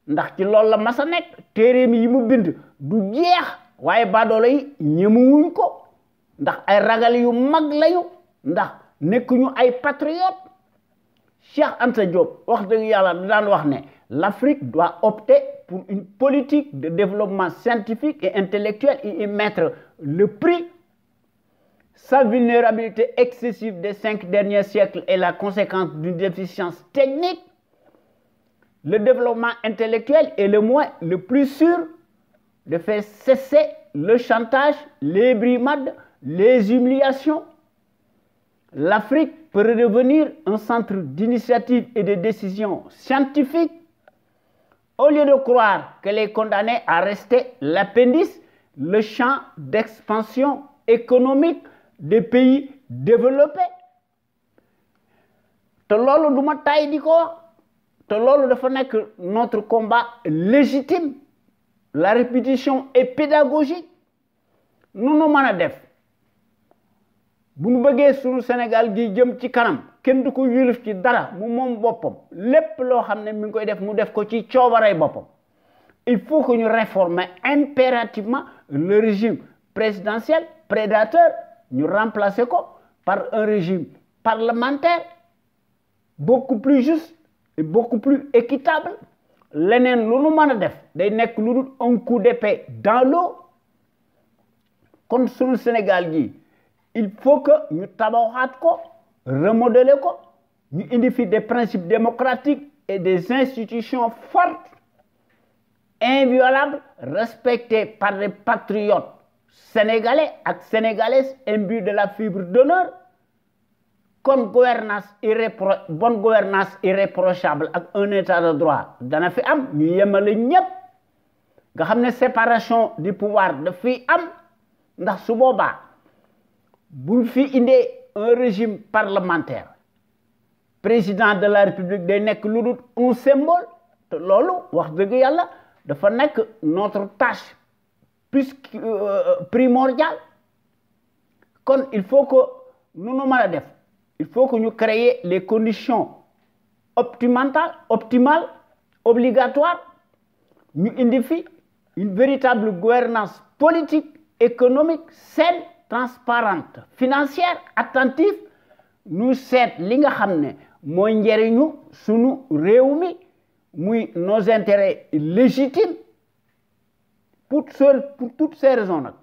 ndax ci loolu la masa nekk téeréem yi mu bind du jeex waaye baadoolo yi ñemuwuñ ko ndax ay ragal yu mag lañu ndax nekkuñu ay patriote Cheikh Anta Diop wax dëgg yàlla da daan wax ne l'Afrique doit opter pour une politique de développement scientifique et intellectuel et y mettre le prix. Sa vulnérabilité excessive des 5 derniers siècles est la conséquence d'une déficience technique. Le développement intellectuel est le moyen le plus sûr de faire cesser le chantage, les brimades, les humiliations. L'Afrique peut redevenir un centre d'initiative et de décision scientifique au lieu de croire qu'elle est condamnée à rester l'appendice, le champ d'expansion économique des pays développés. te loolu du ma tay di ko wax te loolu dafa nekk notre combat légitime la répétition est pédagogique nu nu mën a def bu ñu bëggee suñu Sénégal gi jëm ci kanam kenn du ko yilif ci dara mu moom boppam lépp loo xam ne mi ngi koy def mu def ko ci coobarey boppam il faut que ñu réformer impérativement le régime présidentiel prédateur ñu remplacer ko par un régime parlementaire beaucoup plus juste et beaucoup plus équitable leneen lu nu mën a def day nekk lu dul un coup d'épée dans l'eau kon suñu Sénégal gi il faut que ñu tabaxaat ko remodeler ko ñu indi fi des principes démocratiques et des institutions fortes inviolables respectées par des patriotes sénégalais ak sénégalaises imbus de la fibre d'honneur comme bonne gouvernance irréprochable ak un état de droit dana fi am ñu yemale ñépp nga xam ne séparation du pouvoir daf fi am ndax su boobaa buñ fi indee un régime parlementaire président de la république day nekk lu dul un symbole te loolu wax dëgg yàlla dafa nekk notre tâche plus primordiale kon il faut que nu nu mën a def il faut que ñu créer les conditions optimales obligatoires ñu indi fi une véritable gouvernance politique économique saine transparente financière attentive ñu seet li nga xam ne mooy njëriñu sunu réew mi muy nos intérêts légitimes pour toutes ces raisons nag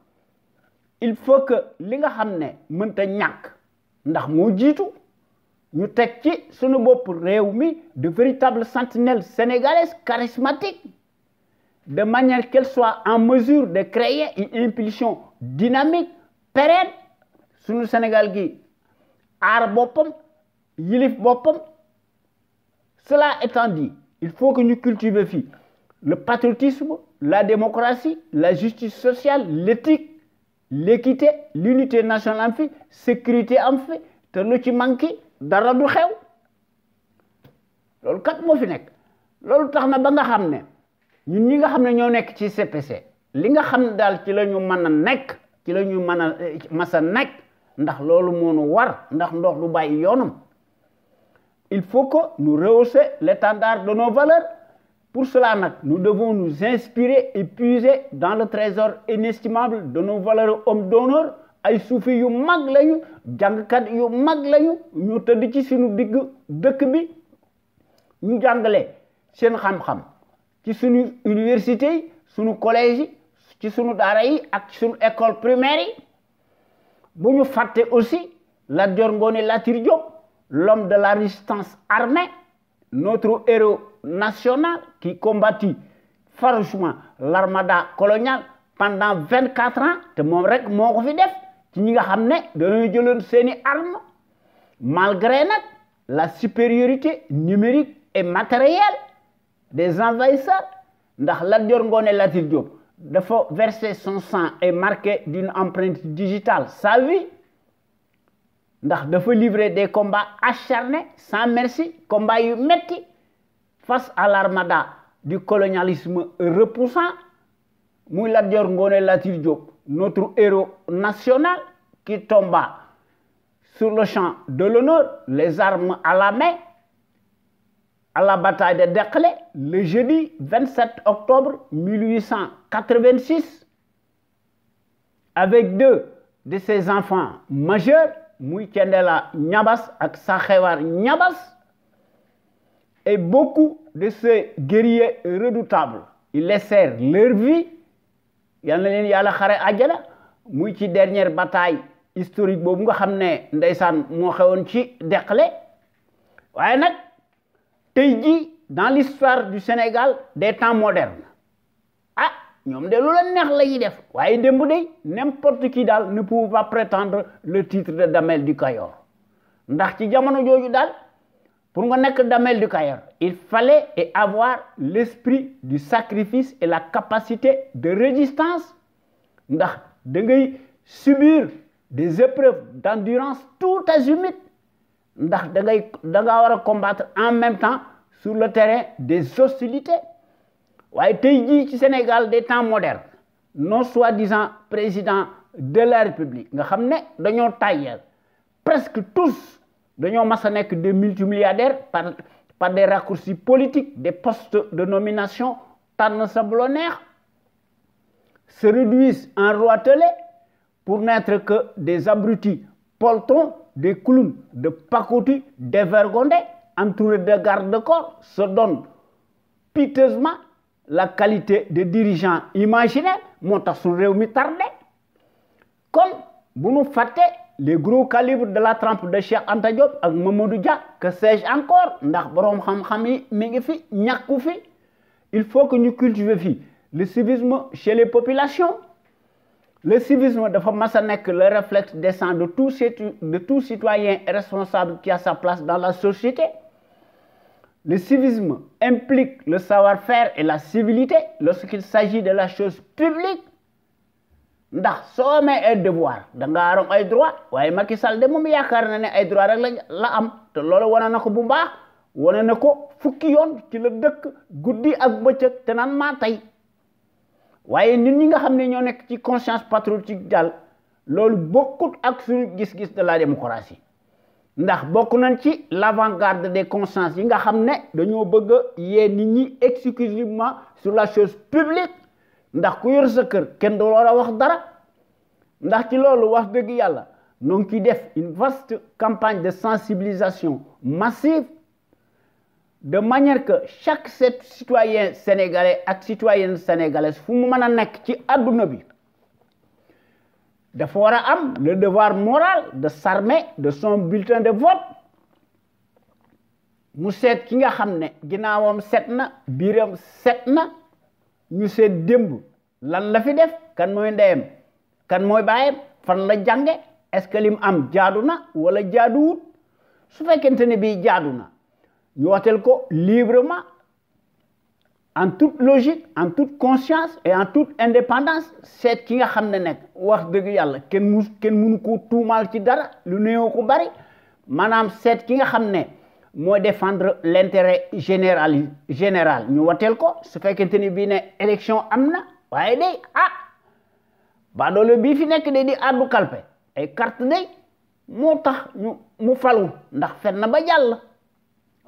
il faut que li nga xam ne mënta ñàkk ndax moo jiitu ñu teg ci suñu bopp réew mi de véritables sentinelles sénégalaises charismatiques de manière qu'elles soient en mesure de créer une impulsion dynamique pérenne suñu Sénégal gi aar boppam yilif boppam. Cela étant dit, il faut que nous cultivions le patriotisme, la démocratie, la justice sociale, l'éthique, l'équité, l'unité nationale, la sécurité, te lu ci manqué dara du xew loolu kat moo fi nekk loolu tax na ba nga xam ne ñun ñi nga xam ne ñoo nekk ci CPC li nga xam ne daal ci la ñu mën a nekk ci la ñu mën a masa nekk ndax loolu moo nu war ndax ndox du bàyyi yoonam il faut que nous rehaussions l'étendard de nos valeurs. Pour cela, nous devons nous inspirer et puiser dans le trésor inestimable de nos valeurs hommes d'honneur. Ay soufi yu mag lañu jàngkat yu mag lañu ñu tëdd ci suñu digg dëkk bi ñu jàngale seen xam-xam ci suñu université yi suñu collège yi ci suñu daara yi ak suñu école primaire yi bu ñu fàtte aussi Lat Dior Ngoné Latyr Diop, l'homme de la résistance armée, notre héros national qui combattit farouchement l'armada coloniale pendant 24 ans, te moom rek moo ko fi def ci ñi nga xam ne dañoo jëloon seeni armes malgré nag la supériorité numérique et matérielle des envahisseurs ndax Lat Dior Ngoné Latyr Diop dafa verser son sang et marquer d'une empreinte digitale sa vie. ndax dafa livrer des combats acharnés sans merci combats yu metti face à l'armada du colonialisme repoussant muy Lat Dior Ngoné Latyr Diop notre héros national qui tomba sur le champ de l'honneur les armes à la main à la bataille de Derklé le jeudi 27 octobre 1886 avec 2 de ses enfants majeurs muy Thiendella Niabass ak Sakhewar Niabass et beaucoup de ces guerriers redoutables ils laissèrent leur vie yal na leen yàlla xare àjjana muy ci dernière bataille historique boobu nga xam ne ndeysaan moo xewoon ci Derklé waaye nag tey jii dans l'histoire du Sénégal des temps modernes ah ñoom de lu la neex la ñuy def waaye démb de n'importe qui daal ne pouvait pas prétendre le titre de Damel du Kayor ndax ci jamono jooju daal pour nga nekk Damel du Kayor il fallait avoir l'esprit du sacrifice et la capacité de résistance ndax da ngay subir des épreuves d'endurance tout azimut ndax da nga war a combattre en même temps sur le terrain des hostilités. waaye tey jii ci Sénégal des temps modernes nos soi-disant présidents de la République nga xam ne dañoo tayyel presque tous dañoo mas a nekk des multimilliardaires par des raccourcis politiques des postes de nomination tànn sa bu la neex se réduisent en roitelets pour n'être que des abrutis poltrons des clowns de pacotille dévergondés entourés de garde-corps se donnent piteusement la qualité de dirigeants imaginaires moo tax suñu réew mi tardé comme bu ñu fàtte les gros calibres de la trempe de Cheikh Anta Diop ak Mamadou Dia que sais-je encore ndax boroom xam-xam yi mi ngi fi ñàkku fi il faut que ñu cultiver fii le civisme chez les populations le civisme dafa mas a nekk le réflexe décent de tout citoyen responsable qui a sa place dans la société. Le civisme implique le savoir-faire et la civilité lorsqu'il s'agit de la chose publique. ndax soo amee ay devoir da nga am ay droit waaye Macky Sall de moom yaakaar na ne ay droit rek la am te loolu wane na ko bu baax wane na ko fukki yoon ci la dëkk guddi ak bëccëg te naan maa tey waaye nit ñi nga xam ne ñoo nekk ci conscience patriotique daal loolu bokkut ak suñu gis-gis de la démocratie ndax bokk nañ ci l'avant-garde des consciences yi nga xam ne dañoo bëgg a yee nit ñi exclusivement sur la chose publique ndax ku yor sa kër kenn du war a wax dara ndax ci loolu wax dëgg yàlla noo ngi ciy def une vaste campagne de sensibilisation massive de manière que chaque citoyen sénégalais ak citoyenne sénégalaise fu mu mën a nekk ci adduna bi dafa war a am le devoir moral de s'armer de son bulletin de vote mu seet ki nga xam ne ginnaawam set na biiram set na ñu seet démb lan la fi def kan mooy ndeyam kan mooy baayam fan la jànge est-ce que lim am jaadu na wala jaaduwut su fekkente ne bii jaadu na ñu woteel ko librement en toute logique en toute conscience et en toute indépendance seet ki nga xam ne nekk wax dëgg yàlla kenn mënu ko tuumaal ci dara lu néew ko bari maanaam seet ki nga xam ne moo défendre l'intérêt général ñu woteel ko su fekkente ni bii ne élection am na waaye day baadoolo bii fi nekk de di àddu kalpe ay carte day moo tax mu falu ndax fen na ba jàll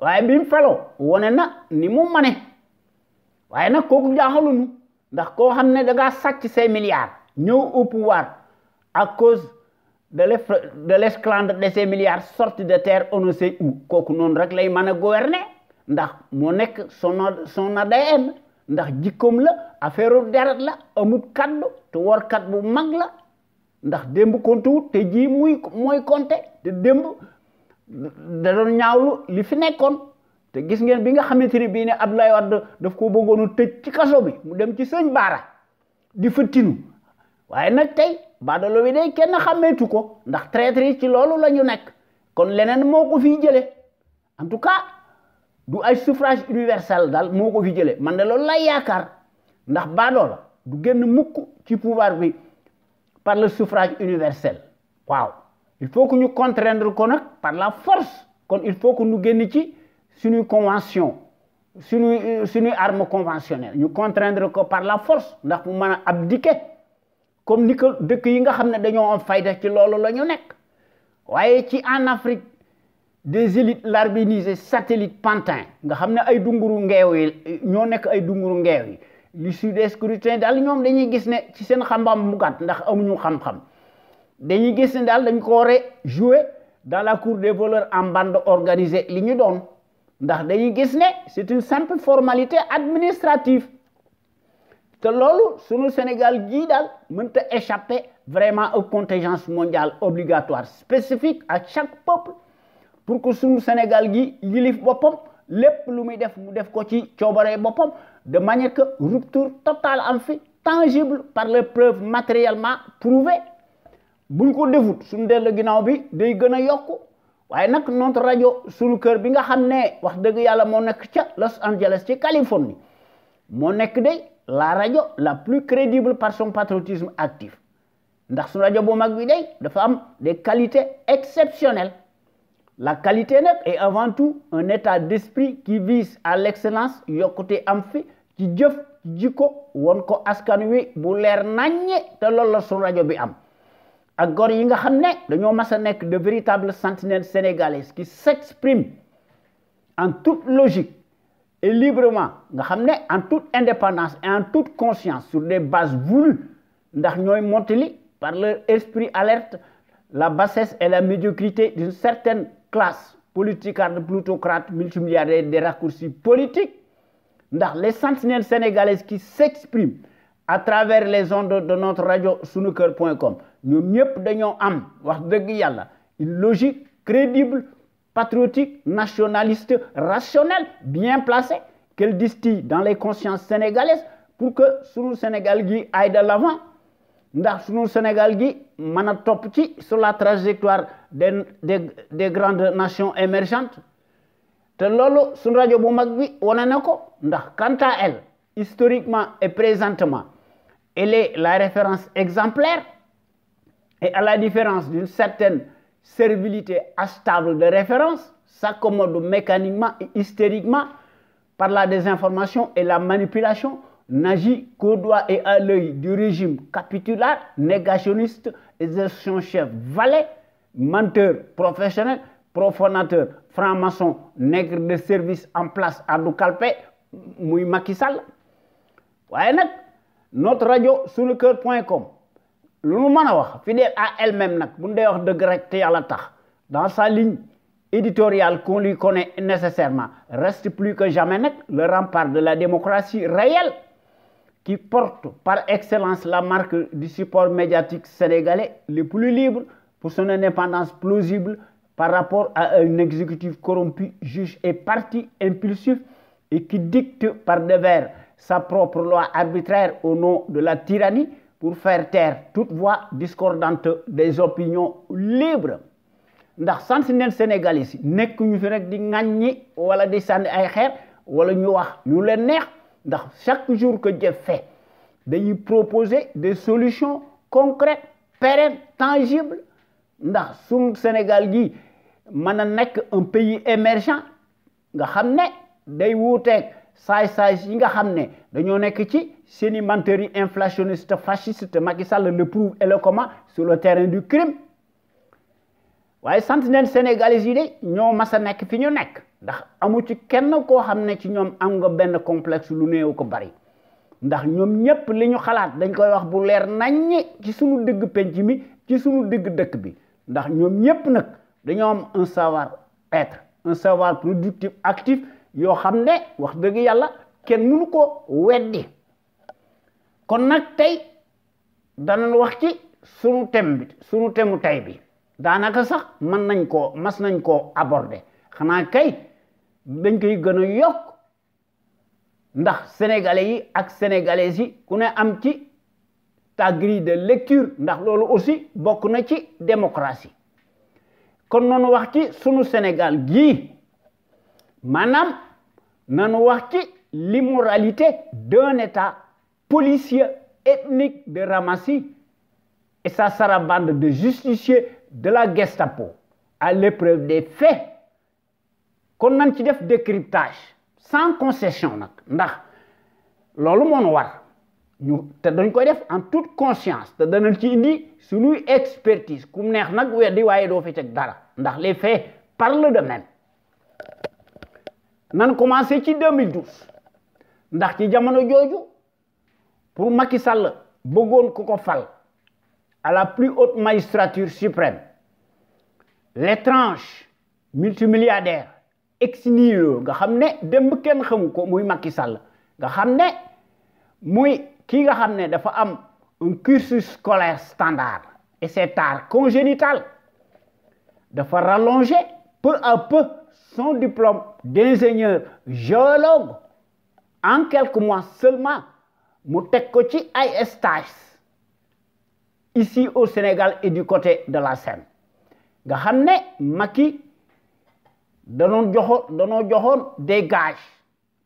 waaye bi mu faloo wone na ni mu mane waaye nag kooku jaaxaluñu ndax koo xam ne da ngaa sàcc say milliards ñëw au pouvoir à cause de l'esclandre de ces milliards sortis de terre on ne sait où kooku noonu rek lay mën a gouverner ndax moo nekk son ADN ndax jikkoom la affaire deret la amut kaddu te warkat bu mag la ndax démb kontuwut te ji mooy compté te démb da doon ñaawlu li fi nekkoon te gis ngeen bi nga xamante ni bii ne Abdoulaye Wade daf ko bëggoon a tëj ci kaso bi mu dem ci sëñ Baara di fa tinu waaye nag tey baadolo bi day kenn xàmmeetu ko ndax traître yi ci loolu la ñu nekk kon leneen moo ko fiy jële en tout cas du ay suffrage universel daal moo ko fi jële man de loolu lay yaakaar ndax baadoola du génn mukk ci pouvoir bi par le suffrage universel waaw il faut que ñu contraindre ko nag par la force kon il faut que ñu génn ci suñuy convention suñuy arme conventionnelle ñu contraindre ko par la force ndax mu mën a abdiquer comme ni ko dëkk yi nga xam ne dañoo am fayda ci loolu la ñu nekk waaye ci en Afrique des élites larbinisées satellites pantins nga xam ne ay dunguru ngeew yi ñoo nekk ay dunguru ngeew yi l'issue des scrutins daal ñoom dañuy gis ne ci seen xam-xam mu gàtt ndax amuñu xam-xam dañuy gis ne daal dañ ko war a jouer dans la cour des voleurs en bande organisée li ñu doon ndax dañuy gis ne c'est une simple formalité administrative te loolu sunu Sénégal gii daal mënta échapper vraiment aux contingences mondiales obligatoires spécifiques à chaque peuple pour que sunu Sénégal gi yilif boppam lépp lu muy def mu def ko ci coobaree boppam de manière que rupture totale am fi tangible par les preuves matériellement prouvées buñ ko defut suñu dellu ginnaaw bi day gën a yokku waaye nag notre rajo sunu kër bi nga xam ne wax dëgg yàlla moo nekk ca Los Angeles ci Californie moo nekk de la rajo la plus crédible par son patriotisme actif ndax sunu rajo bu mag bi day dafa am des qualités exceptionnelles la qualité nag est avant tout un état d'esprit qui vise à l'excellence yokkute am fi ci jëf ci jikko won ko askan wi bu leer naññe te loolu la sunu rajo bi am ak góor yi nga xam ne dañoo mas a nekk de véritables sentinelles sénégalaises qui s'expriment en toute logique et librement nga xam ne en toute indépendance et en toute conscience sur des bases voulues ndax ñooy mottali par leur esprit alerte la bassesse et la médiocrité d'une certaine classe politicarde plutocrate multimilliardaire des raccourcis politiques ndax les sentinelles sénégalaises qui s'expriment à travers les ondes de notre radio sunuker.com ñoom ñëpp dañoo am wax dëgg yàlla une logique crédible patriotique nationaliste rationnelle bien placée qu'elle distille dans les consciences sénégalaises pour que sunu Sénégal gi aille de l'avant ndax sunu Sénégal gi mën a topp ci sur la trajectoire des grandes nations émergentes te loolu sunu rajo bu mag bi wane na ko ndax quant à elle historiquement et présentement elle est la référence exemplaire et à la différence d'une certaine servilité achetable de référence s'accommode mécaniquement et hystériquement par la désinformation et la manipulation n'agit qu'au doigt et à l'œil du régime capitulaire, négationniste et de son chef valet, menteur professionnel, profanateur, franc-maçon, nègre de service en place à du kalpe muy Macky Sall waaye nag notre radio sunuker.com lu nu mën a wax fidèle à elle-même nag bu ñu dee wax dëgg rek te yàlla tax dans sa ligne éditoriale qu'on lui connaît nécessairement reste plus que jamais nag le rempart de la démocratie réelle qui porte par excellence la marque du support médiatique sénégalais le plus libre pour son indépendance plausible par rapport à un exécutif corrompu, juge et parti impulsif et qui dicte par devers sa propre loi arbitraire au nom de la tyrannie pour faire taire toute voix discordante des opinions libres. ndax sentinelle sénégalais yi nekk ñu fi rek di ŋàññi wala di sànni ay xeer wala ñu wax ñu leen neex ndax chaque jour que Dieu fait dañuy proposer des solutions concrètes pérennes tangibles ndax suñu Sénégal gi mën a nekk un pays émergent nga xam ne day wuuteeg saay-saay yi nga xam ne dañoo nekk ci seeni menterie inflationniste fasciste Macky Sall le prouve éloquemment sur le terrain du crime waaye sentinelle sénégalais yi de ñoo mas a nekk fi ñu nekk ndax amu ci kenn koo xam ne ci ñoom am nga benn complexe lu néew ko bari ndax ñoom ñëpp li ñu xalaat dañ koy wax bu leer naññi ci sunu digg penc mi ci sunu digg dëkk bi ndax ñoom ñëpp nag dañoo am un savoir-être un savoir productif actif yoo xam ne wax dëgg yàlla kenn mënu ko weddi kon nag tey danañ wax ci sunu thème mu tey bi daanaka sax mas nañ koo aborder xanaa kay dañ koy gën a yokk ndax sénégalais yi ak sénégalaises yi ku ne am ci ta grille de lecture ndax loolu aussi bokk na ci démocratie kon noonu wax ci sunu Sénégal gii maanaam nanu wax ci l'immoralité d'un État policier ethnique de ramassis et sa sarabande de justiciers de la Gestapo à l'épreuve des faits kon nañ ci def décryptage sans concession nag ndax loolu moo nu war ñu te dañ koy def en toute conscience te danañ ci indi suñuy expertise ku mu neex nag weddi waaye doo fi teg dara ndax les faits parlent d'eux-mêmes nan commencé ci 2012 ndax ci jamono jooju pour Macky Sall bëggoon ku ko fal à la plus haute magistrature suprême l'étrange multimilliardaire ex nihilo nga xam ne démb kenn xamu ko muy Macky Sall nga xam ne muy kii nga xam ne dafa am un cursus scolaire standard et c'est art congénital dafa rallonger peu à peu son diplôme d'ingénieur géologue en quelques mois seulement mu teg ko ci ay stages ici au Sénégal et du côté de la Seine nga xam ne Macky danoo joxoon des gages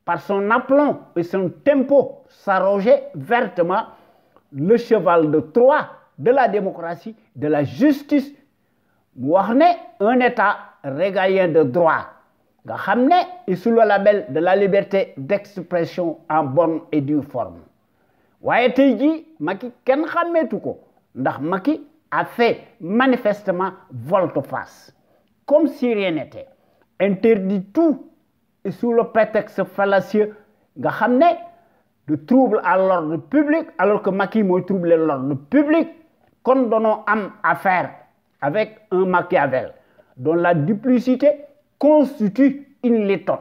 par son aplomb et son tempo s'arroger vertement le cheval de Troie de la démocratie de la justice mu wax ne un État régalien de droit nga xam ne et sous le label de la liberté d'expression en bonne et due forme waaye tey jii Macky kenn xàmmeetu ko ndax Macky a fait manifestement volte-face comme si rien n'était interdit tout et sous le prétexte fallacieux nga xam ne de trouble à l'ordre public alors que Macky mooy troubler l'ordre public kon doonoo am affaire avec un Machiavel dont la duplicité constitue une litote.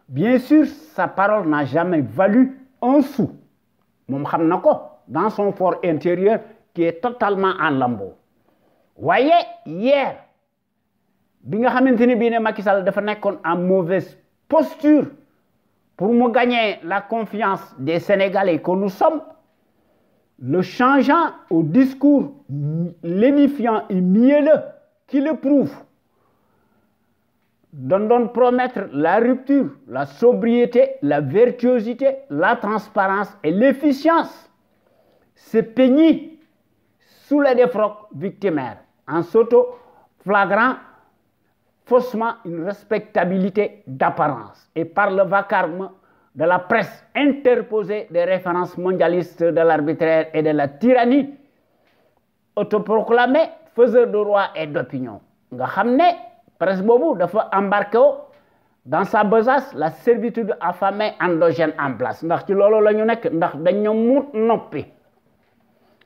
Bien sûr, sa parole n'a jamais valu un sou. Moom xam na ko dans son fort intérieur qui est totalement en lambeaux. Waaye hier bi nga xamante ne bii ne Macky Sall dafa nekkoon en mauvaise posture pour mu gagner la confiance des Sénégalais que nous sommes, le changeant au discours lénifiant et mielleux qui le prouve, doon promettre la rupture, la sobriété, la vertuosité, la transparence et l'efficience, se peignit sous les défroques victimaires en s'auto-flagrant faussement une respectabilité d'apparence et par le vacarme de la presse interposée des références mondialistes de l'arbitraire et de la tyrannie, autoproclamé faiseur de roi et d'opinion. Nga xam ne presse boobu dafa embarqué dans sa besace la servitude affamée endogène en place ndax ci loolu la ñu nekk ndax dañu muut noppi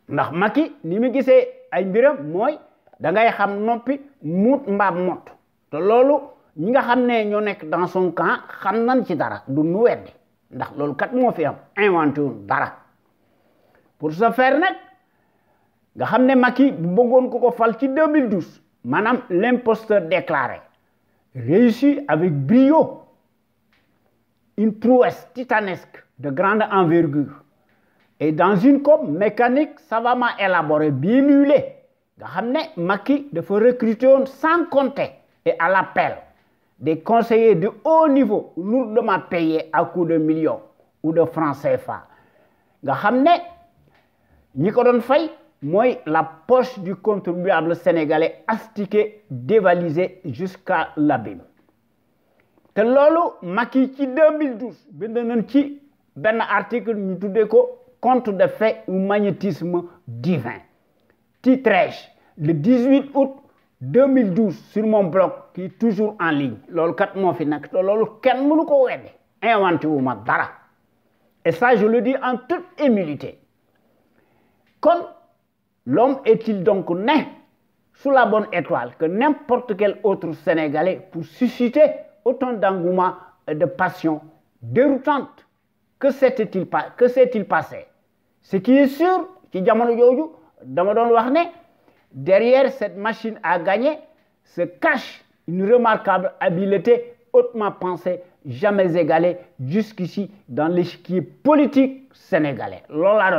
ndax Macky ni mu gisee ay mbiram mooy da ngay xam noppi muut mbaam mott te loolu ñi nga xam ne ñoo nekk dans son camp xam nañ ci dara du nu weddi ndax loolu kat moo fi am inventé wu dara pour ce faire nag nga xam ne Macky bu bëggoon ko fal ci 2012 madame l'imposteur déclaré, réussit avec brio une prouesse titanesque de grande envergure. Et dans une com mécanique savamment élaborée, bien huilée, Macky de recruter sans compter et à l'appel des conseillers de haut niveau, lourdement payés à coups de millions ou de francs CFA. La poche du contribuable sénégalais astiquée, dévalisée jusqu'à l'abîme. te loolu Macky ci 2012 bind nañ ci benn article ñu tuddee ko conte de fait ou magnétisme divin titrage le 18 août 2012 sur mon blog qui est toujours en ligne loolu kat moo fi nekk te loolu kenn mënu ko wedde inventé wu ma dara et ça je le dis en toute humilité kon l'homme est-il donc né sous la bonne étoile que n'importe quel autre Sénégalais pour susciter autant d'engouement et de passion déroutante. Que s'est-il passé? Ce qui est sûr, derrière cette machine à gagner se cache une remarquable habileté hautement pensée, jamais égalée jusqu'ici dans l'échiquier politique sénégalais. Lola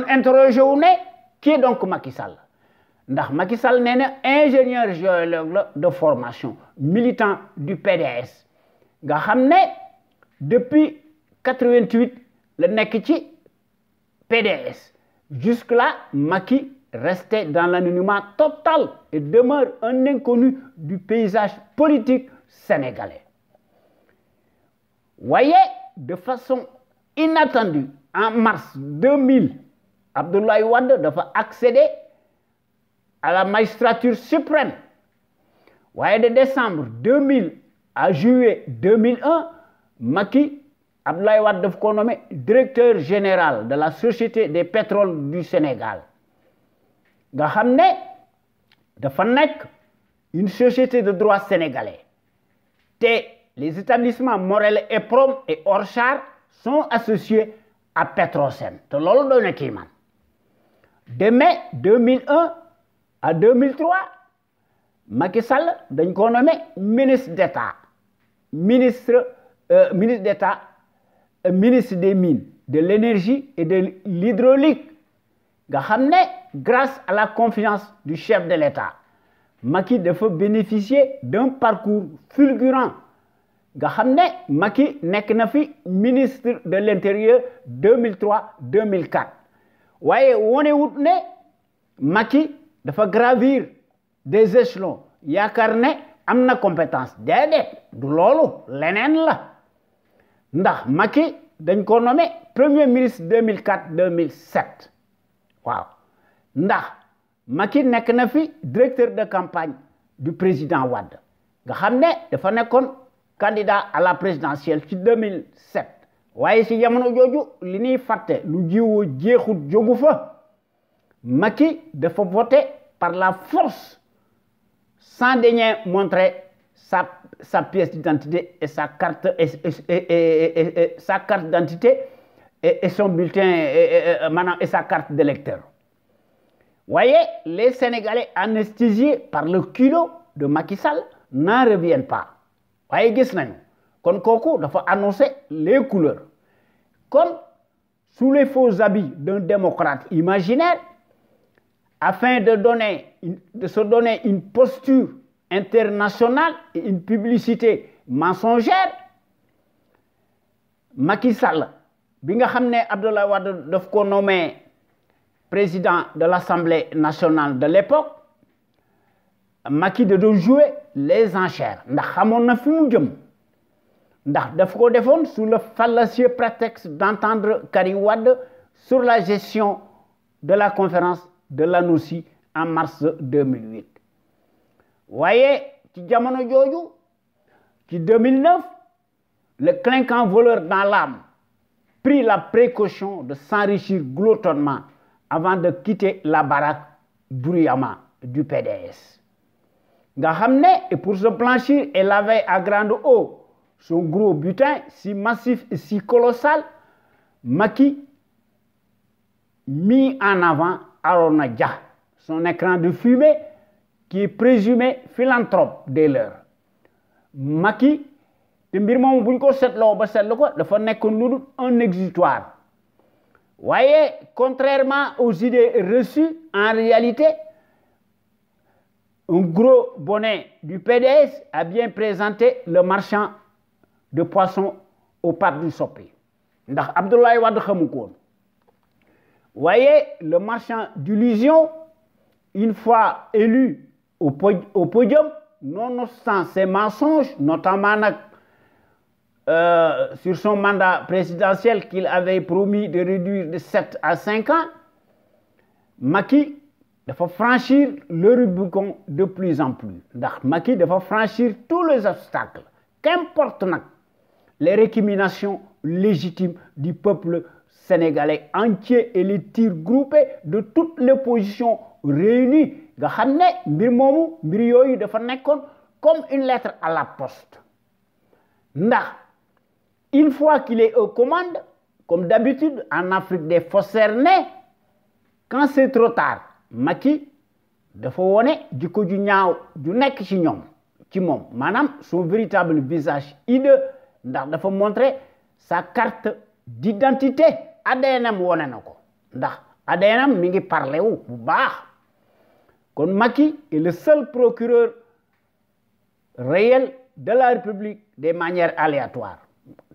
interroger qui est donc Macky Sall? Ndax Macky Sall n'est ingénieur géologue de formation, militant du PDS. Nga xamné depuis 88 le nekk ci PDS. Jusque-là, Macky restait dans l'anonymat total et demeure un inconnu du paysage politique sénégalais. Voyez, de façon inattendue, en mars 2000, Abdoulaye Wade doit accéder à la magistrature suprême. Voyez, de décembre 2000 à juillet 2001, Macky Abdoulaye Wade doit être nommé directeur général de la Société des pétroles du Sénégal. Nga xamné dafa nek une société de droit sénégalais. Les établissements Morel et Prom et Orchard sont associés à Petrosen. Te lolu doy na kiiman. De mai 2001 à 2003, Macky Sall dañ ko nommé ministre d'État, ministre des Mines, de l'Énergie et de l'Hydraulique. Nga xamné grâce à la confiance du chef de l'État, Macky dafa bénéficier d'un parcours fulgurant. Nga xamné Macky nek na fi ministre de l'Intérieur 2003-2004. Waye woné wut né Macky dafa gravir des échelons yaakaar ne am na compétence déedéet du loolu leneen la ndax Macky dañ ko nommé premier ministre 2004-2007 waaw ndax Macky nekk na fi directeur de campagne du président Wade nga xam ne dafa nekkoon candidat à la présidentielle ci 2007 waaye ci jamono jooju li ñuy fàtte lu jiwoo jeexut jógu fa Macky dafa voté par la force sans daigner montrer sa pièce d'identité et sa carte sa carte d'identité et son bulletin et sa carte d'électeur. Voyez, les Sénégalais anesthésiés par le culot de Macky Sall n'en reviennent pas. Voyez, gis nañu kon kooku dafa annoncer les couleurs. Comme sous les faux habits d'un démocrate imaginaire, afin de se donner une posture internationale et une publicité mensongère, Macky Sall, bi nga xamné Abdoulaye Wade daf ko nommé président de l'Assemblée nationale de l'époque, Macky de doon jouer les enchères ndax xamoon na fi mu jëm ndax daf ko defoon sous le fallacieux prétexte d'entendre Karim Wade sur la gestion de la conférence de l'ANOCI en mars 2008. Voyez, ci jamono joju, ci 2009, le clinquant voleur dans l'âme prit la précaution de s'enrichir gloutonnement avant de quitter la baraque bruyamment du PDS. Nga xamné, et pour se blanchir et laver à grande eau son gros butin si massif et si colossal, Macky mis en avant Arona Dia, son écran de fumée, qui est présumé philanthrope dès l'heure. Macky te mbir moomu buñ ko seetloo ba seetlu ko dafa nekkoon lu dul un exutoire. Voyez, contrairement aux idées reçues, en réalité, un gros bonnet du PDS a bien présenté le marchand de poissons au parc du Sopé. Ndax Abdoulaye Wade xamu ko woon. Voyez, le marchand d'illusions, une fois élu au podium, nonobstant ses mensonges, notamment sur son mandat présidentiel qu'il avait promis de réduire de 7 à 5 ans, Macky doit franchir le Rubicon de plus en plus. Macky doit franchir tous les obstacles, qu'importe les récriminations légitimes du peuple sénégalais entier et les tirs groupés de toutes les positions réunies. Nga xam ne mbir moomu mbir yooyu dafa nekkoon comme une lettre à la poste. Ndax une fois qu'il est aux commandes, comme d'habitude en Afrique des faussaires nés, quand c'est trop tard, Macky dafa wone jikko ju ñaaw ju nekk ci ñoom ci moom maanaam son véritable visage hideux ndax dafa montrer sa carte d'identité. ADNam wone na ko ndax ADNam mi ngi parlé wu bu baax. Kon Macky est le seul procureur réel de la République des manières aléatoires.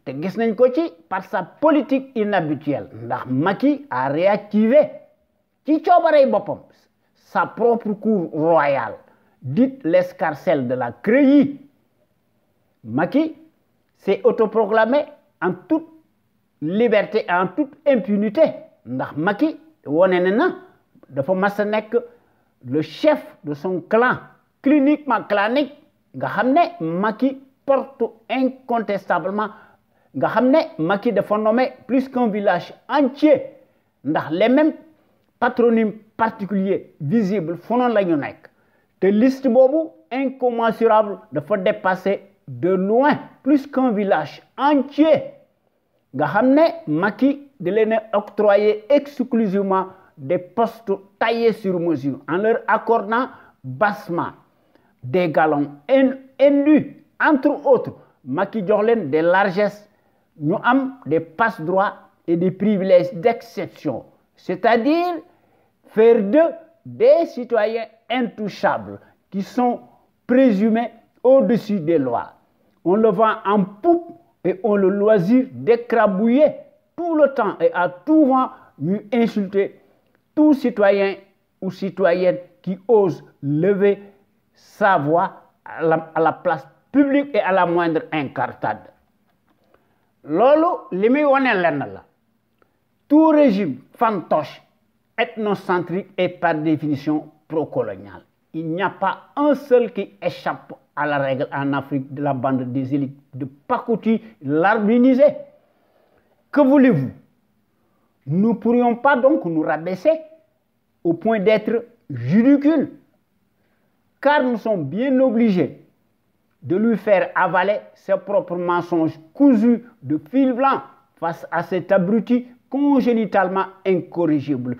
Te gis nañ ko ci par sa politique inhabituelle ndax Macky a réactivé ci coobarey boppam sa propre cour royale dite l'escarcelle de la Créi. Macky s'est autoproclamé en toute liberté et en toute impunité ndax Macky wone na dafa mas a nekk le chef de son clan cliniquement clanique nga xam ne Macky porte incontestablement nga xam ne Macky dafa nommé plus qu'un village entier ndax les mêmes patronymes particuliers visibles fu noonu la ñu nekk te liste boobu incommensurable dafa dépasser de loin plus qu'un village entier nga xam ne Macky da leen a octroyé exclusivement des postes taillés sur mesure en leur accordant bassement des galons indus. Entre autres, Macky jox leen des largesses, ñu am des passe-droits et des privilèges d'exception, c'est-à-dire faire d'eux des citoyens intouchables qui sont présumés au-dessus des lois. On le vend en poupe et on le loisir d'écrabouiller tout le temps et à tout vent lui insulter tout citoyen ou citoyenne qui ose lever sa voix à la place publique et à la moindre incartade. Loolu li muy wone lenn la. Tout régime fantoche, ethnocentrique est par définition pro-colonial. Il n'y a pas un seul qui échappe à la règle en Afrique de la bande des élites de pacotille larbinisés. Que voulez-vous? Nous ne pourrions pas donc nous rabaisser au point d'être ridicules, car nous sommes bien obligés de lui faire avaler ses propres mensonges cousus de fil blanc face à cet abruti congénitalement incorrigible.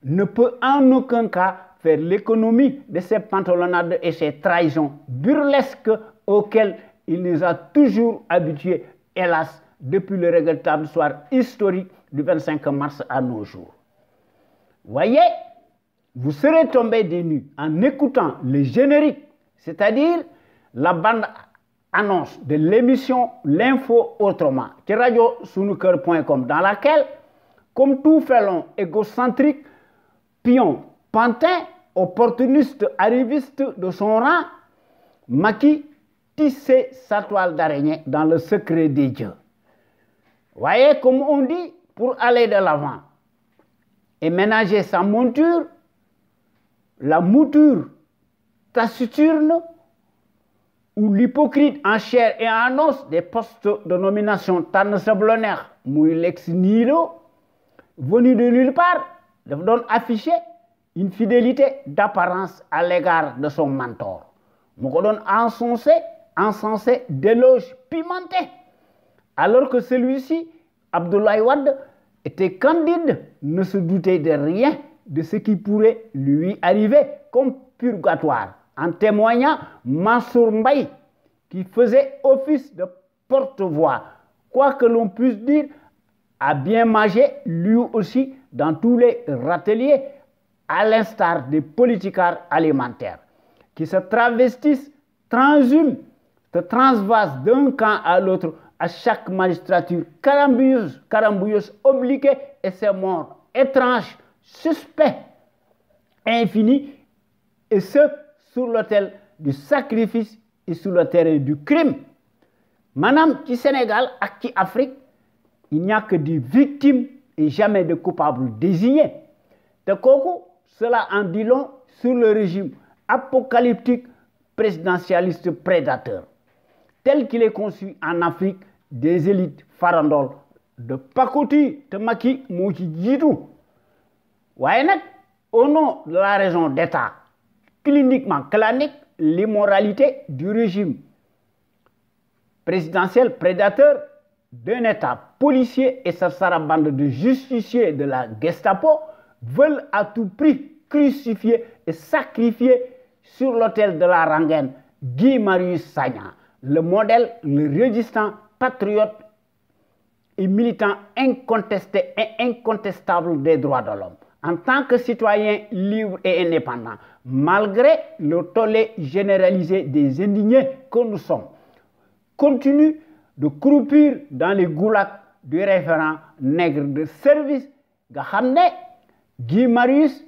Ne peut en aucun cas faire l'économie de ces pantalonnades et ces trahisons burlesques auxquelles il nous a toujours habitués, hélas, depuis le regrettable soir historique du 25 mars à nos jours. Voyez, vous serez tombés des nues en écoutant le générique, c'est-à-dire la bande-annonce de l'émission L'Info Autrement, qui est radio-sunuker.com, dans laquelle, comme tout félon égocentrique, pion, pantin, opportuniste, arriviste de son rang, Macky tissait sa toile d'araignée dans le secret des dieux. Voyez, comme on dit, pour aller de l'avant et ménager sa monture, la mouture taciturne ou l'hypocrite en chair et en os des postes de nomination tànn-sablonnaire muy l'ex nihilo, venu de nulle part, dafa doon afficher une fidélité d'apparence à l'égard de son mentor. Mu ko doon encensé d'éloges pimentés, alors que celui-ci, Abdoulaye Wade, était candide, ne se doutait de rien de ce qui pourrait lui arriver comme purgatoire, en témoignant Mansour Mbaye, qui faisait office de porte-voix, quoi que l'on puisse dire, a bien mangé lui aussi dans tous les râteliers, à l'instar des politicards alimentaires, qui se travestissent, transhument, se transvasent d'un camp à l'autre à chaque magistrature carambouilleuse, obliquée, et ces morts étranges, suspects, infinis, et ce, sur l'autel du sacrifice et sur le terrain du crime. Madame, qui Sénégal et qui Afrique, il n'y a que des victimes et jamais de coupables désignés. De Koko, cela en dit long sur le régime apocalyptique présidentialiste prédateur, tel qu'il est conçu en Afrique des élites farandoles de Pakoti, de Maki, Mouki Djidou. Au nom de la raison d'État, cliniquement clanique, l'immoralité du régime présidentiel prédateur d'un État policier et sa sarabande de justiciers de la Gestapo veulent à tout prix crucifier et sacrifier sur l'autel de la rengaine Guy Marius Sagna, le modèle, le résistant, patriote et militant incontesté et incontestable des droits de l'homme. En tant que citoyen libre et indépendant, malgré le tollé généralisé des indignés que nous sommes, continue de croupir dans les goulags du référent nègre de service. Guy Marius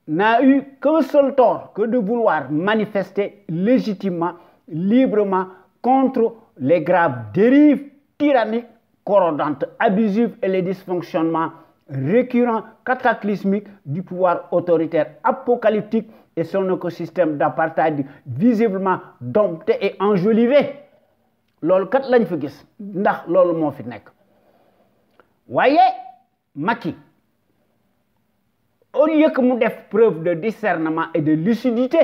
n'a eu qu'un seul tort que de vouloir manifester légitimement, librement contre les graves dérives tyranniques, corrodantes, abusives et les dysfonctionnements récurrents, cataclysmiques du pouvoir autoritaire apocalyptique et son écosystème d'apartheid visiblement dompté et enjolivé. Lol kat lañ fa gis ndax loolu moo fi nekk waaye Macky au lieu que mu def preuve de discernement et de lucidité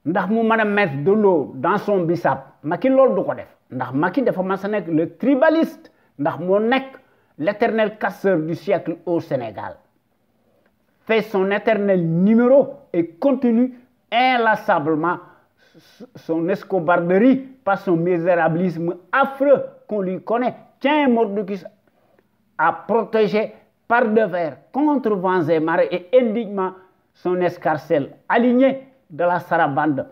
ndax mu mën a mettre de l'eau dans son bissap, Macky loolu du ko def ndax Macky dafa mas a nekk le tribaliste ndax moo nekk l'éternel casseur du siècle au Sénégal, fait son éternel numéro et continue inlassablement son escobarderie par son misérabilisme affreux qu'on lui connaît. Tiens, Mordicus a protégé par devers contre vents et marées et indignement son escarcelle aligné de la sarabande.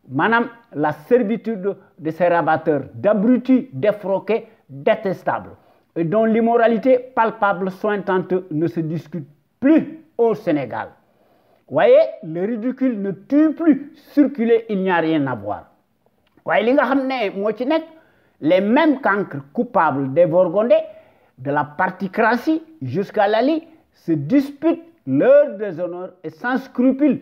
Madame, la servitude de ces rabatteurs, d'abrutis, défroqués, détestables, et dont l'immoralité palpable, sointante, ne se discute plus au Sénégal. Voyez, le ridicule ne tue plus, circuler, il n'y a rien à voir. Voyez, les mêmes cancres coupables des Borgondais, de la particratie jusqu'à l'Ali, se disputent leur déshonneur et sans scrupule,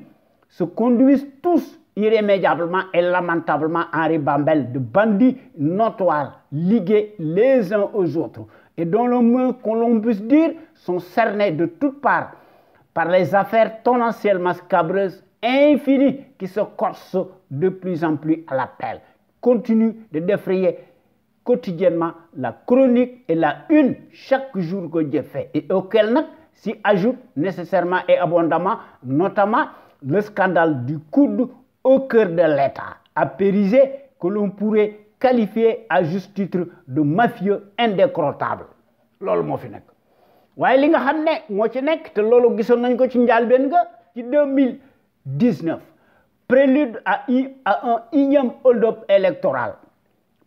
se conduisent tous irrémédiablement et lamentablement en ribambelle de bandits notoires, ligués les uns aux autres, et dont le moins qu'on l'on puisse dire sont cernés de toutes parts par les affaires tendanciellement scabreuses infinies qui se corsent de plus en plus à la pelle, continuent de défrayer quotidiennement la chronique et la une chaque jour que Dieu fait, et auquel s'y ajoute nécessairement et abondamment, notamment le scandale du coude au cœur de l'État, apérisé, que l'on pourrait qualifier à juste titre de mafieux indécrottable. Lolo mo fi nek. Waye li nga xamné mo ci nek te lolo gisoon nañ ko ci njaalbeen nga ci 2019, prélude à un énième hold-up électoral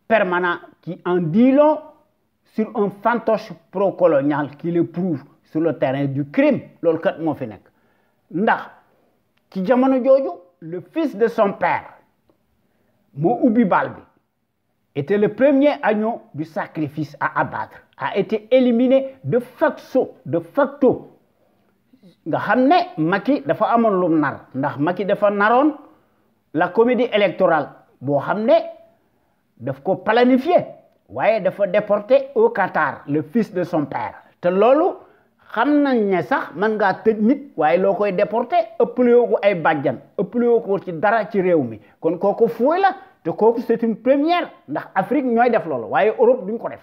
permanent qui en dit long sur un fantoche pro-colonial qui le prouve sur le terrain du crime. Lolo kat mo fi nek. Ndax ci jamono joju le fils de son père, Mo Ubi Balbi, était le premier agneau du sacrifice à abattre, a été éliminé de facto. Nga xamné Macky dafa amone lu nar ndax Macky dafa naroon la comédie électorale bo xamné daf ko planifier waye dafa déporter au Qatar le fils de son père. Te lolu xam nañ ne sax man nga tëj nit waaye loo koy déporté ëppalewoo ko ay bàjjan ëppalewoo ko ci dara ci réew mi kon kooku fuuy la te kooku c'est une première ndax Afrique ñooy def loolu waaye Europe duñ ko def.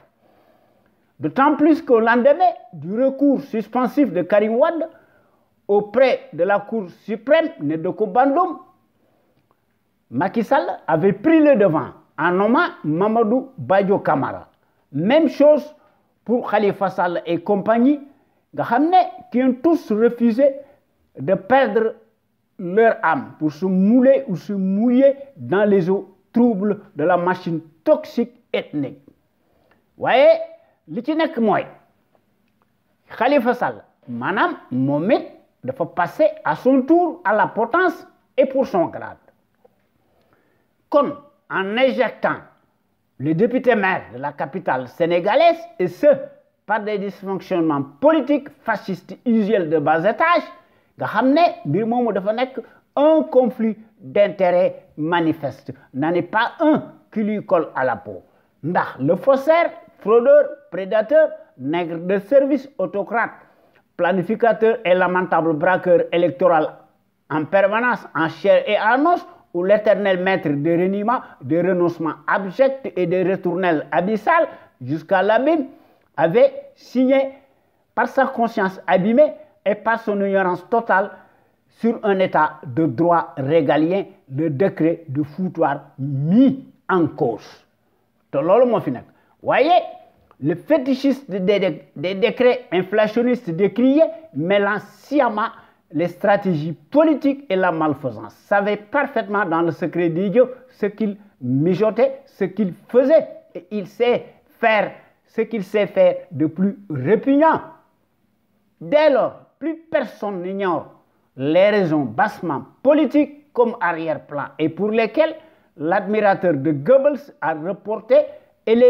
D'autant plus qu'au lendemain du recours suspensif de Karim Wade auprès de la Cour suprême Nedoko Bandoum, Macky Sall avait pris le devant en nommant Mamadou Badio Camara. Même chose pour Khalifa Sall et compagnie, qui ont tous refusé de perdre leur âme pour se mouler ou se mouiller dans les eaux troubles de la machine toxique ethnique. Vous voyez, li ci nekk mooy Khalifa Sall maanaam moom it dafa passer à son tour à la potence et pour son grade. Comme en éjectant le député maire de la capitale sénégalaise, et ce, par des dysfonctionnements politiques fascistes usuels de bas étage, nga xam ne mbir moomu dafa nekk un conflit d'intérêt manifeste, n'en est pas un qui lui colle à la peau. Ndax le faussaire, fraudeur, prédateur, nègre de service, autocrate, planificateur et lamentable braqueur électoral en permanence, en chair et en os, ou l'éternel maître de reniement, de renoncement abject et de retournelle abyssale jusqu'à l'abîme, avait signé par sa conscience abîmée et par son ignorance totale sur un état de droit régalien le décret de foutoir mis en cause. Voyez, le fétichiste des décrets inflationnistes décriés mêlant sciemment les stratégies politiques et la malfaisance savait parfaitement dans le secret d'idiot ce qu'il mijotait, ce qu'il faisait, et il sait faire ce qu'il sait faire de plus répugnant. Dès lors, plus personne n'ignore les raisons bassement politiques comme arrière-plan et pour lesquelles l'admirateur de Goebbels a reporté et les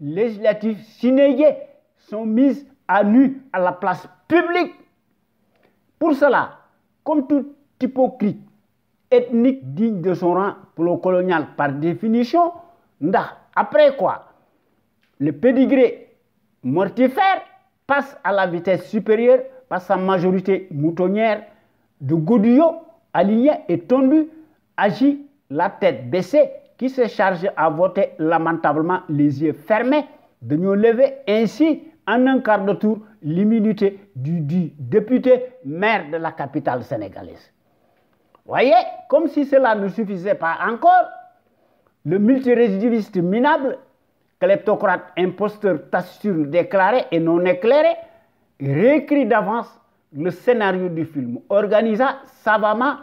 législatives sinéguées sont mises à nu à la place publique. Pour cela, comme tout hypocrite ethnique digne de son rang colonial par définition, après quoi, le pédigré mortifère passe à la vitesse supérieure par sa majorité moutonnière de godillots alignés et tondus, agit la tête baissée, qui se charge à voter lamentablement les yeux fermés, de nous lever ainsi en un quart de tour l'immunité du député maire de la capitale sénégalaise. Voyez, comme si cela ne suffisait pas encore, le multirécidiviste minable, kleptocrate, imposteur, taciturne, déclaré et non éclairé, réécrit d'avance le scénario du film, organisa savamment,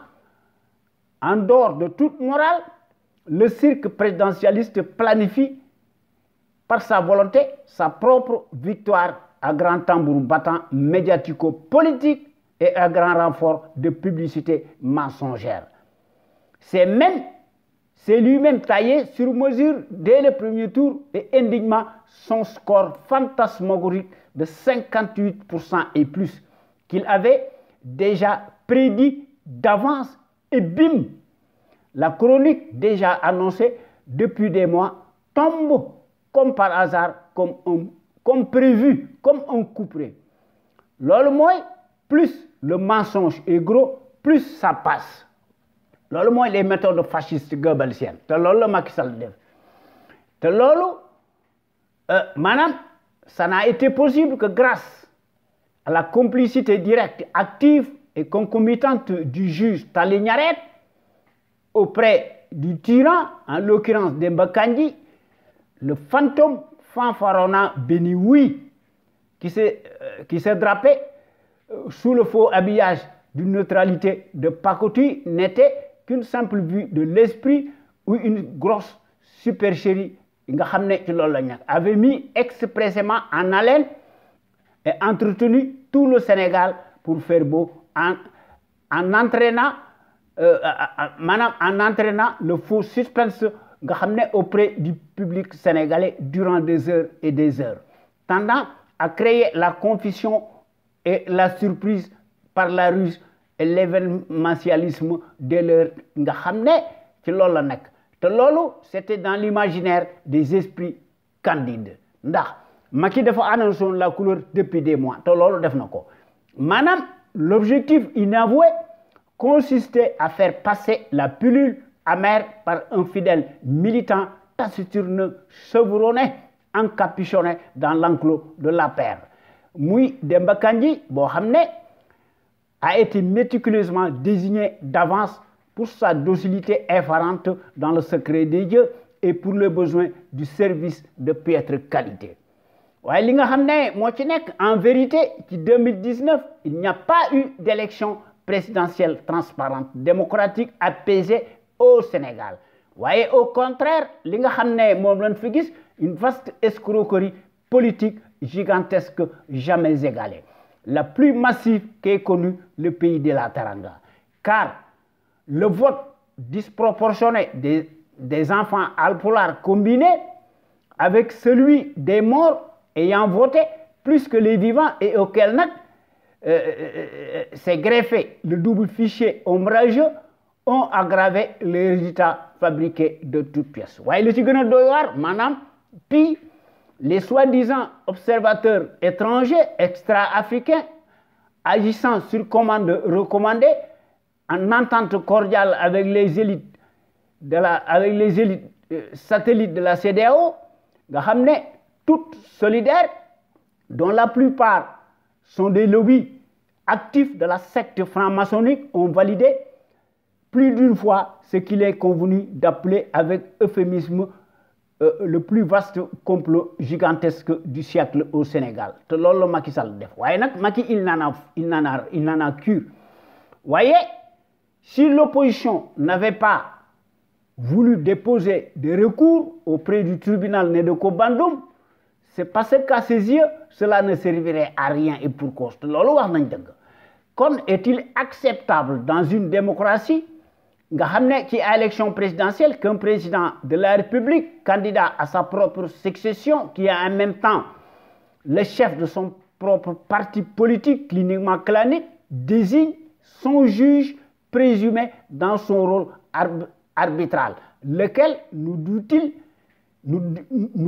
en dehors de toute morale, le cirque présidentialiste planifie par sa volonté sa propre victoire à grand tambour battant médiatico-politique et à grand renfort de publicité mensongère. C'est lui-même taillé sur mesure dès le premier tour et indignement son score fantasmagorique de 58% et plus qu'il avait déjà prédit d'avance et bim, la chronique déjà annoncée depuis des mois tombe comme par hasard, comme prévu, comme un couperet. Lolo mooy, plus le mensonge est gros, plus ça passe. Lolo mooy les méthodes fascistes goebbelsiennes. Te lolo la Macky Sall def. Te lolo, madame, ça n'a été possible que grâce à la complicité directe, active et concomitante du juge Tali Ñaret auprès du tyran, en l'occurrence Demba Kandji, le fantôme fanfaronnant Benioui, qui s'est drapé sous le faux habillage d'une neutralité de pacotille, n'était qu'une simple vue de l'esprit ou une grosse supercherie avait mis expressément en haleine et entretenu tout le Sénégal pour faire beau en entraînant le faux suspense auprès du public sénégalais durant des heures et des heures, tendant à créer la confusion et la surprise par la ruse et l'événementialisme de leur c'était dans l'imaginaire des esprits candides. Macky dafa annoncé la couleur depuis des mois. L'objectif inavoué consistait à faire passer la pilule amère par un fidèle militant taciturne, chevronné, encapuchonné dans l'enclos de la paire. Muy Demba Kandji boo xam ne a été méticuleusement désigné d'avance pour sa docilité effarante dans le secret des dieux et pour le besoin du service de piètre qualité. waaye li nga xam ne moo ci nekk en vérité ci 2019 il n'y a pas eu d'élection présidentielle transparente démocratique apaisée au Sénégal waaye au contraire li nga xam ne moom lañ fi gis une vaste escroquerie politique gigantesque jamais égalée la plus massive qu'ait connue le pays de la Teranga car le vote disproportionné des enfants alpulaar combiné avec celui des morts ayant voté plus que les vivants et auquel nag s'est greffé le double fichier ombrageux ont aggravé les résultats fabriqués de toutes pièces waaye li ci gën a doy waar maanaam puis les soi-disant observateurs étrangers extra-africains agissant sur commande recommandée en entente cordiale avec les élites satellites de la CEDEAO nga xam ne toutes solidaires dont la plupart sont des lobbies actifs de la secte franc-maçonnique ont validé plus d'une fois ce qu'il est convenu d'appeler avec euphémisme le plus vaste complot gigantesque du siècle au Sénégal te loolu la Macky Sall def waaye nag Macky il n'en a cure voyez si l'opposition n'avait pas voulu déposer des recours auprès du tribunal Nedoko Bandoum c'est parce qu'à ses yeux cela ne servirait à rien et pour cause te loolu wax nañ dëgg kon est-il acceptable dans une démocratie nga xam ne ci élection présidentielle qu'un président de la République candidat à sa propre succession qui est en même temps le chef de son propre parti politique cliniquement clanique désigne son juge présumé dans son rôle arbitral lequel nous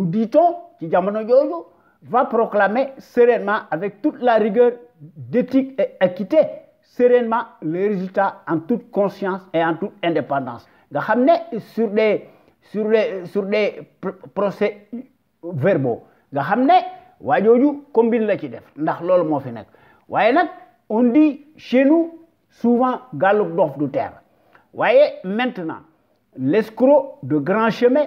dit-on ci jamono jooju va proclamer sereinement avec toute la rigueur d'éthique et équité sereinement les résultats en toute conscience et en toute indépendance nga xam ne sur des procès verbaux nga xam ne waa jooju combine la ci def ndax loolu moo fi nekk waaye nag on dit chez nous souvent gàllug dof du terre waaye maintenant l'escroc de grand chemin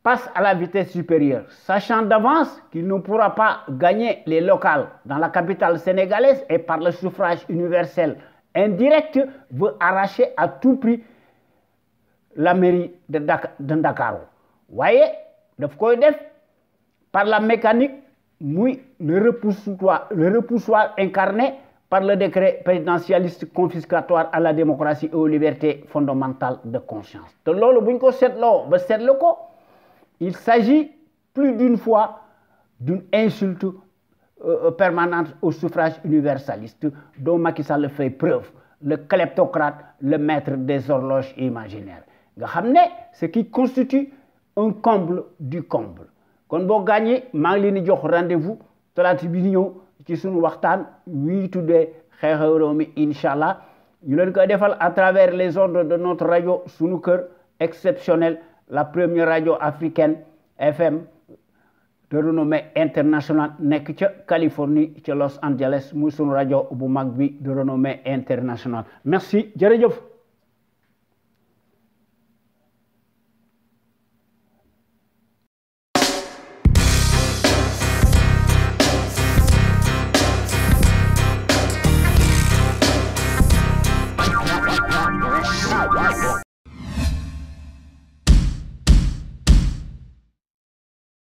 passe à la vitesse supérieure, sachant d'avance qu'il ne pourra pas gagner les locales dans la capitale sénégalaise et par le suffrage universel indirect veut arracher à tout prix la mairie de Ndakaaru waaye daf koy def par la mécanique muy le repoussoir incarné par le décret présidentialiste confiscatoire à la démocratie et aux libertés fondamentales de conscience te loolu buñ ko seetloo ba seetlu ko il s'agit plus d'une fois d'une insulte permanente au suffrage universaliste dont Macky Sall fait preuve, le kleptocrate, le maître des horloges imaginaires. nga xam ne ce qui constitue un comble du comble. kon boo gagné maa ngi leen di jox rendez-vous talaata bi ñëw ci sunu waxtaan wi tuddee xew-xew réew mi incha allah ñu leen koy defal à travers les ondes de notre radio sunu kër exceptionnel. La première radio africaine FM de renommée internationale nekk ca Californie ca Los Angeles muy sunu rajo bu mag bi de renommée internationale merci jërëjëf